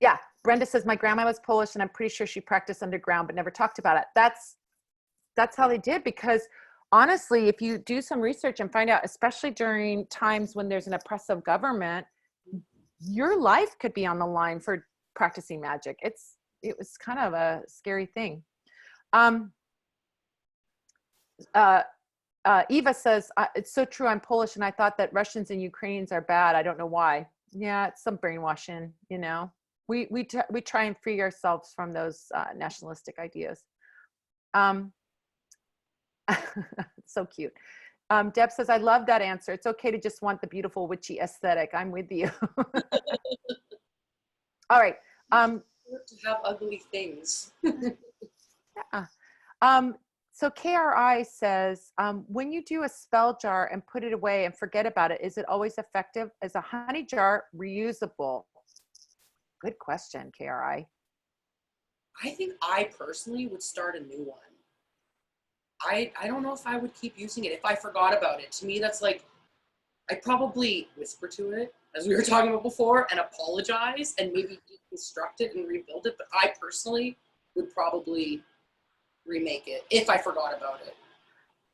Yeah, Brenda says, my grandma was Polish and I'm pretty sure she practiced underground but never talked about it. That's how they did, because honestly, if you do some research and find out, especially during times when there's an oppressive government, your life could be on the line for practicing magic. It was kind of a scary thing. Eva says, it's so true, I'm Polish and I thought that Russians and Ukrainians are bad. I don't know why. Yeah, it's some brainwashing, you know. We try and free ourselves from those nationalistic ideas. It's so cute. Deb says, I love that answer. It's okay to just want the beautiful witchy aesthetic. I'm with you. All right. To have ugly things. Yeah. So KRI says, when you do a spell jar and put it away and forget about it, is it always effective? Is a honey jar reusable? Good question, KRI. I think I personally would start a new one. I don't know if I would keep using it if I forgot about it. To me, that's like, I'd probably whisper to it, as we were talking about before, and apologize and maybe deconstruct it and rebuild it. But I personally would probably remake it if I forgot about it.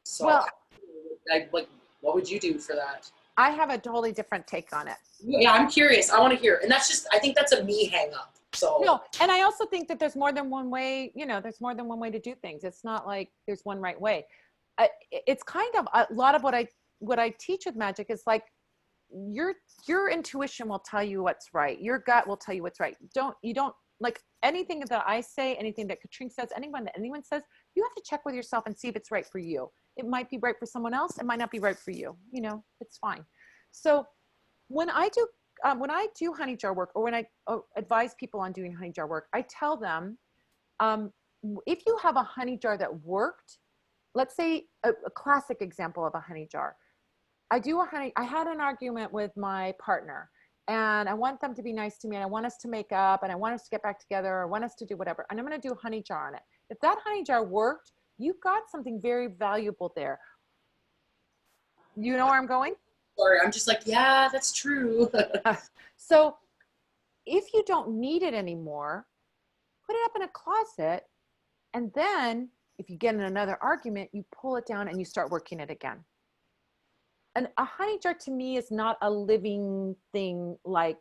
So, well, like, what would you do for that? I have a totally different take on it. Yeah, I'm curious. I want to hear. And that's just, I think that's a me hang up. So no, and I also think that there's more than one way, you know, there's more than one way to do things. It's not like there's one right way. It's kind of a lot of what I teach with magic is like your intuition will tell you what's right. Your gut will tell you what's right. You don't like anything that I say, anything that Katrink says, anyone says, you have to check with yourself and see if it's right for you. It might be right for someone else. It might not be right for you. You know, it's fine. So when I do honey jar work, or when I advise people on doing honey jar work, I tell them, if you have a honey jar that worked, let's say a classic example of a honey jar. I had an argument with my partner and I want them to be nice to me and I want us to make up and I want us to get back together or I want us to do whatever. And I'm going to do a honey jar on it. If that honey jar worked, you got something very valuable there. You know where I'm going? Sorry, I'm just like, yeah, that's true. So if you don't need it anymore, put it up in a closet. And then if you get in another argument, you pull it down and you start working it again. And a honey jar to me is not a living thing like,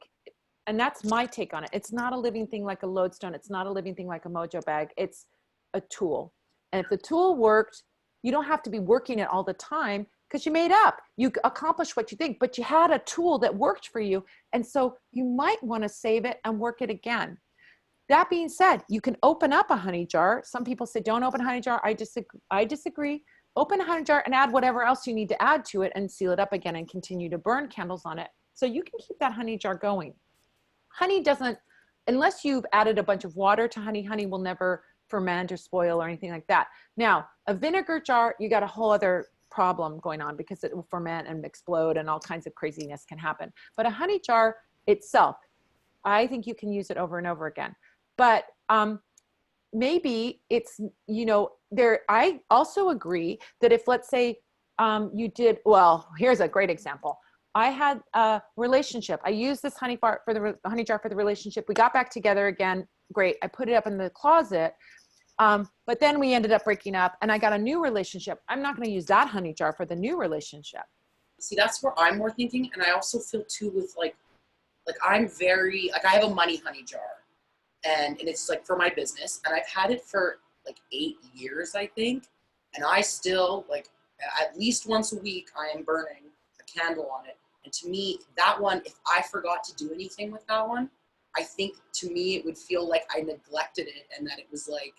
and that's my take on it. It's not a living thing like a lodestone. It's not a living thing like a mojo bag. It's a tool. And if the tool worked, you don't have to be working it all the time. because you made up, you accomplished what you think, but you had a tool that worked for you. And so you might want to save it and work it again. That being said, you can open up a honey jar. Some people say, don't open a honey jar. I disagree. Open a honey jar and add whatever else you need to add to it and seal it up again and continue to burn candles on it. So you can keep that honey jar going. Honey doesn't, unless you've added a bunch of water to honey, honey will never ferment or spoil or anything like that. Now, a vinegar jar, you got a whole other problem going on because it will ferment and explode and all kinds of craziness can happen. But a honey jar itself, I think you can use it over and over again. But maybe it's, you know, there, I also agree that if, let's say you did, well, here's a great example. I had a relationship. I used this honey jar for the relationship. We got back together again. Great. I put it up in the closet. But then we ended up breaking up and I got a new relationship. I'm not going to use that honey jar for the new relationship. See, that's where I'm more thinking. And I also feel too with like I'm very, like I have a money honey jar and it's like for my business and I've had it for like 8 years, I think. And I still like at least once a week, I am burning a candle on it. And to me, that one, if I forgot to do anything with that one, I think to me, it would feel like I neglected it and that it was like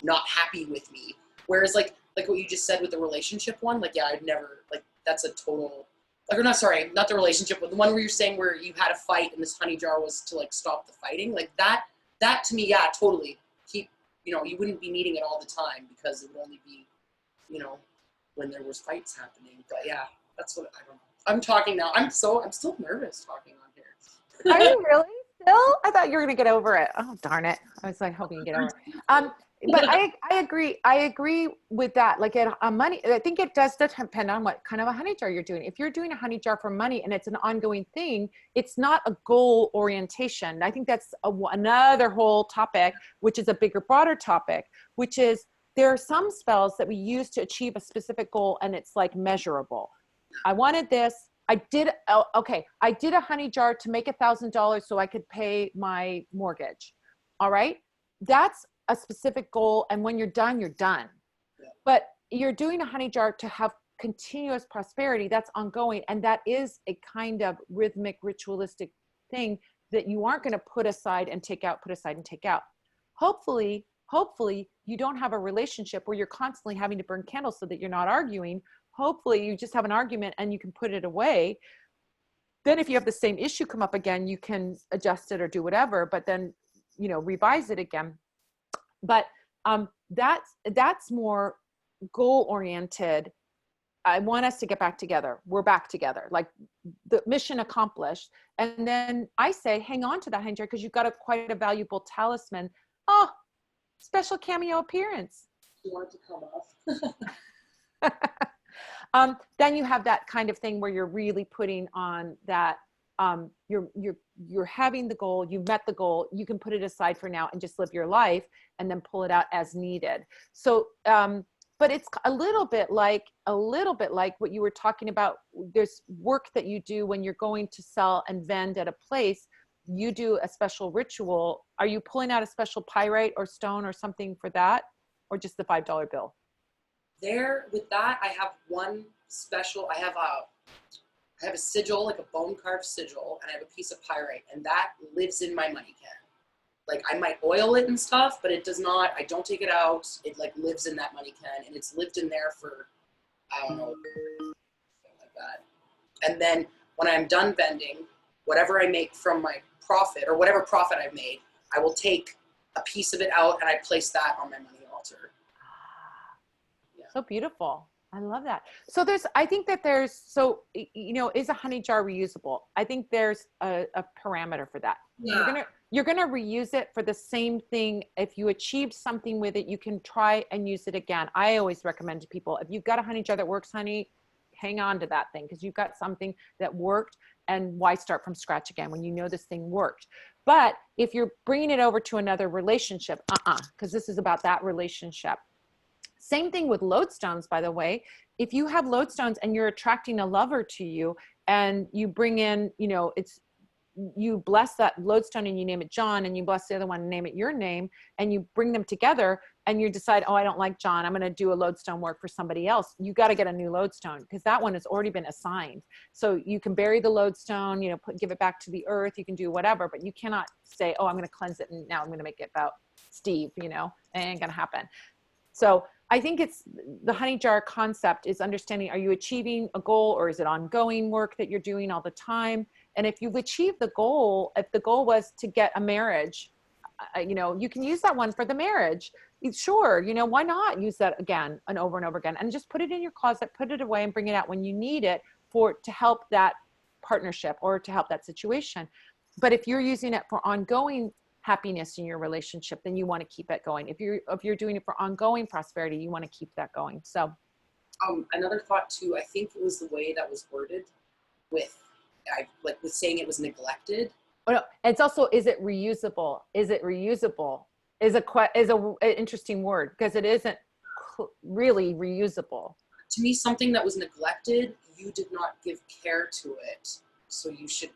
not happy with me. Whereas like what you just said with the relationship one, like, yeah, I'd never, like, that's a total, like, or not, sorry, not the relationship, but the one where you're saying where you had a fight and this honey jar was to like stop the fighting. Like that to me, yeah, totally. Keep, you know, you wouldn't be needing it all the time because it would only be, you know, when there was fights happening. But yeah, that's what, I don't know. I'm talking now. I'm still nervous talking on here. Are you really still? I thought you were going to get over it. Oh, darn it. I was like hoping you get over it. But I agree. I agree with that. Like money, I think it does depend on what kind of a honey jar you're doing. If you're doing a honey jar for money and it's an ongoing thing, it's not a goal orientation. I think that's another whole topic, which is a bigger, broader topic, which is there are some spells that we use to achieve a specific goal and it's like measurable. I wanted this. I did a honey jar to make $1,000 so I could pay my mortgage. All right. That's a specific goal. And when you're done, you're done. Yeah. But you're doing a honey jar to have continuous prosperity. That's ongoing. And that is a kind of rhythmic, ritualistic thing that you aren't going to put aside and take out, put aside and take out. Hopefully you don't have a relationship where you're constantly having to burn candles so that you're not arguing. Hopefully you just have an argument and you can put it away. Then if you have the same issue come up again, you can adjust it or do whatever, but then, you know, revise it again. But that's more goal oriented. I want us to get back together. We're back together, like the mission accomplished. And then I say, hang on to that honey jar because you've got quite a valuable talisman. Oh, special cameo appearance. You want it to come off. Then you have that kind of thing where you're really putting on that, you're having the goal, you've met the goal, you can put it aside for now and just live your life and then pull it out as needed. So, but it's a little bit like what you were talking about. There's work that you do when you're going to sell and vend at a place, you do a special ritual. Are you pulling out a special pyrite or stone or something for that? Or just the $5 bill? There, with that, I have one special, I have a sigil, like a bone carved sigil, and I have a piece of pyrite, and that lives in my money can. Like I might oil it and stuff, but it does not, I don't take it out. It like lives in that money can, and it's lived in there for, I don't know, something like that. And then when I'm done vending, whatever I make from my profit, or whatever profit I've made, I will take a piece of it out and I place that on my money altar. So beautiful. I love that. So I think that so, you know, is a honey jar reusable? I think there's a parameter for that. Yeah. You're going to reuse it for the same thing. If you achieved something with it, you can try and use it again. I always recommend to people, if you've got a honey jar that works, honey, hang on to that thing because you've got something that worked, and why start from scratch again when you know this thing worked? But if you're bringing it over to another relationship, because this is about that relationship. Same thing with lodestones, by the way. If you have lodestones and you're attracting a lover to you and you bring in, you know, you bless that lodestone and you name it John, and you bless the other one and name it your name, and you bring them together and you decide, oh, I don't like John, I'm going to do a lodestone work for somebody else. You got to get a new lodestone because that one has already been assigned. So you can bury the lodestone, you know, give it back to the earth. You can do whatever, but you cannot say, oh, I'm going to cleanse it and now I'm going to make it about Steve, you know, it ain't going to happen. So I think it's the honey jar concept is understanding, are you achieving a goal or is it ongoing work that you're doing all the time? And if you've achieved the goal, if the goal was to get a marriage, you know, you can use that one for the marriage. Sure. You know, why not use that again and over again, and just put it in your closet, put it away and bring it out when you need it to help that partnership or to help that situation. But if you're using it for ongoing happiness in your relationship, then you want to keep it going. If you're doing it for ongoing prosperity, you want to keep that going. So another thought too, I think it was the way that was worded with saying it was neglected. Oh no, it's also, is it reusable? Is it reusable? Is an interesting word because it isn't really reusable. To me, something that was neglected, you did not give care to it. So you should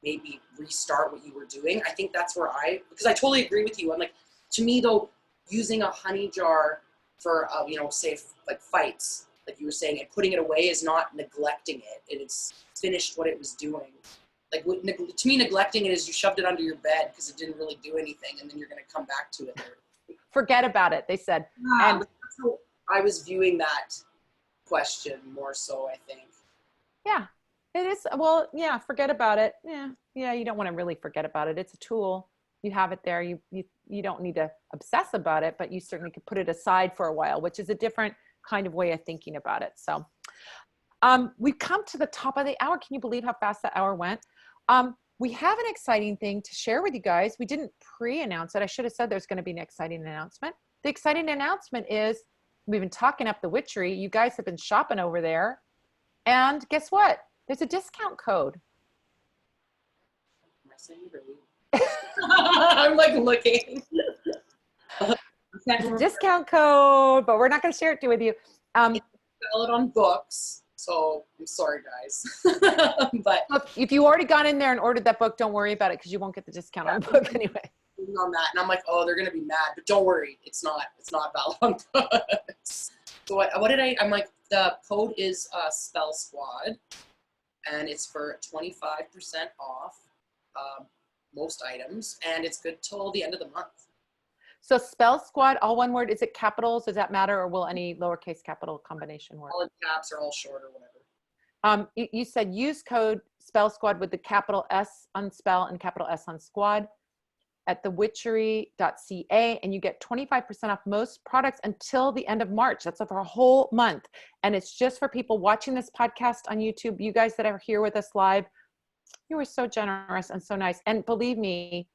maybe restart what you were doing. I think that's where because I totally agree with you. I'm like, to me though, using a honey jar for, you know, say fights, like you were saying, and putting it away is not neglecting it. It's finished what it was doing. Like to me, neglecting it is you shoved it under your bed because it didn't really do anything, and then you're going to come back to it. Forget about it, they said. Yeah, and that's how I was viewing that question more so, I think. Yeah, it is. Well, yeah, forget about it. Yeah, you don't want to really forget about it. It's a tool. You have it there. You don't need to obsess about it, but you certainly could put it aside for a while, which is a different kind of way of thinking about it. So we've come to the top of the hour. Can you believe how fast the hour went? We have an exciting thing to share with you guys. We didn't pre-announce it. I should have said there's going to be an exciting announcement. The exciting announcement is we've been talking up the witchery. You guys have been shopping over there. And guess what? There's a discount code. Am I saying really? I'm looking. It's a discount code, but we're not going to share it with you. Sell it on books. So I'm sorry, guys. But look, if you already got in there and ordered that book, don't worry about it because you won't get the discount on the book anyway. On that, and I'm like, oh, they're gonna be mad, but don't worry, it's not valid on books. So what did I'm like, the code is Spell Squad, and it's for 25% off most items, and it's good till the end of the month. So Spell Squad, all one word. Is it capitals? Does that matter, or will any lowercase capital combination work? All in caps or all short or whatever. You said use code Spell Squad with the capital S on spell and capital S on squad at TheWitchery.Ca, and you get 25% off most products until the end of March. That's for a whole month. And it's just for people watching this podcast on YouTube. You guys that are here with us live, you were so generous and so nice. And believe me,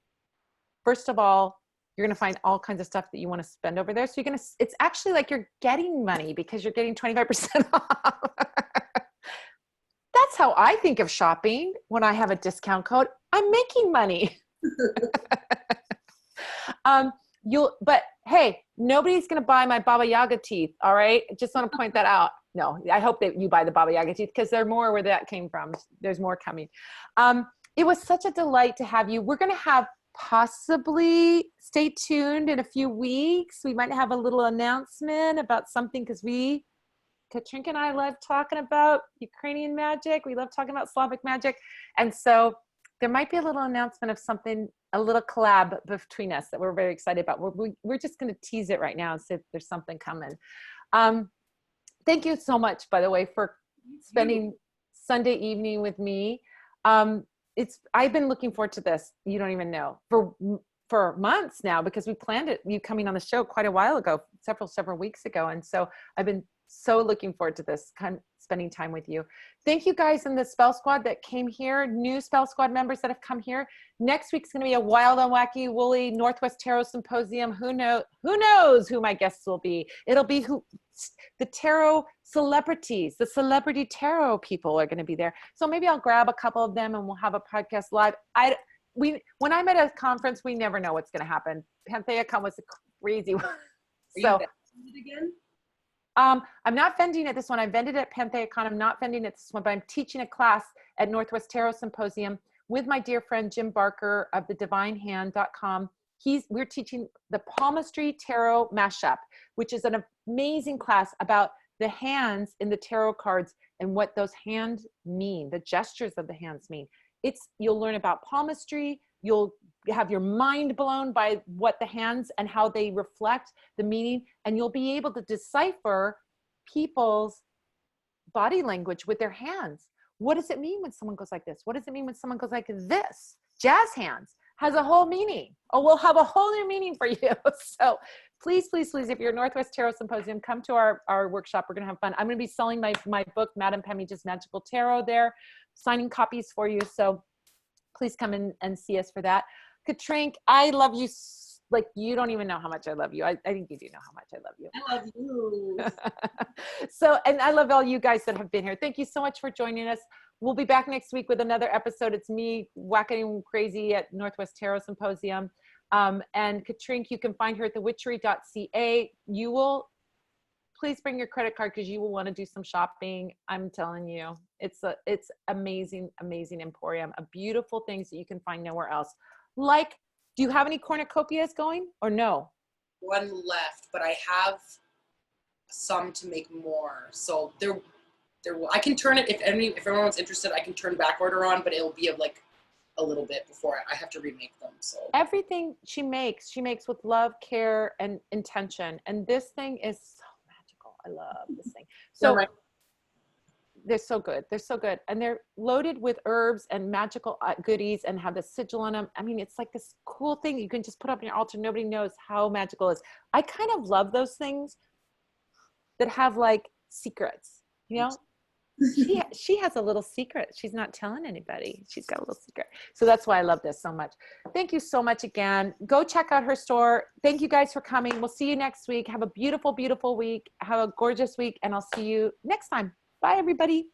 first of all, you're going to find all kinds of stuff that you want to spend over there. So it's actually like you're getting money because you're getting 25% off. That's how I think of shopping. When I have a discount code, I'm making money. But hey, nobody's going to buy my Baba Yaga teeth. All right. I just want to point that out. No, I hope that you buy the Baba Yaga teeth because they're more where that came from. There's more coming. It was such a delight to have you. We're going to have possibly, stay tuned, in a few weeks. We might have a little announcement about something because Katrink and I love talking about Ukrainian magic. We love talking about Slavic magic. And so there might be a little announcement of something, a little collab between us that we're very excited about. We're just going to tease it right now and see if there's something coming. Thank you so much, by the way, for spending Sunday evening with me. I've been looking forward to this. You don't even know, for months now, because we planned it, you coming on the show quite a while ago, several weeks ago. And so I've been so looking forward to this, spending time with you. Thank you guys in the Spell Squad that came here, new Spell Squad members that have come here. Next week's going to be a wild and wacky, woolly Northwest Tarot Symposium. Who knows who my guests will be? It'll be the tarot celebrities, the celebrity tarot people are going to be there. So maybe I'll grab a couple of them and we'll have a podcast live. When I'm at a conference, we never know what's going to happen. PantheaCon was a crazy one. So again? I'm not vending at this one. I vended at PantheaCon. I'm not vending at this one, but I'm teaching a class at Northwest Tarot Symposium with my dear friend Jim Barker of thedivinehand.com. We're teaching the palmistry tarot mashup, which is an amazing class about the hands in the tarot cards and what those hands mean, the gestures of the hands mean. You'll learn about palmistry. You'll have your mind blown by what the hands and how they reflect the meaning, and you'll be able to decipher people's body language with their hands. What does it mean when someone goes like this? What does it mean when someone goes like this? Jazz hands has a whole meaning. Oh, we'll have a whole new meaning for you. So please, please, please, if you're Northwest Tarot Symposium, come to our workshop. We're going to have fun. I'm going to be selling my book, Madame Pamita's Magical Tarot there, signing copies for you. So please come in and see us for that. Katrink, I love you. Like, you don't even know how much I love you. I think you do know how much I love you. I love you. So, and I love all you guys that have been here. Thank you so much for joining us. We'll be back next week with another episode. It's me whacking crazy at Northwest Tarot Symposium. And Katrink, you can find her at TheWitchery.Ca. You will, please bring your credit card because you will want to do some shopping. I'm telling you, it's amazing, amazing emporium of beautiful things that you can find nowhere else. Like, do you have any cornucopias going or no? One left, but I have some to make more. So I can turn it, if everyone's interested, I can turn back order on, but it'll be like a little bit before I have to remake them. So everything she makes with love, care, and intention. And this thing is so magical. I love this thing. So they're so good. They're so good. And they're loaded with herbs and magical goodies and have the sigil on them. I mean, it's like this cool thing you can just put up on your altar. Nobody knows how magical it is. I kind of love those things that have like secrets, you know? She has a little secret. She's not telling anybody. She's got a little secret. So that's why I love this so much. Thank you so much again. Go check out her store. Thank you guys for coming. We'll see you next week. Have a beautiful, beautiful week. Have a gorgeous week. And I'll see you next time. Bye, everybody.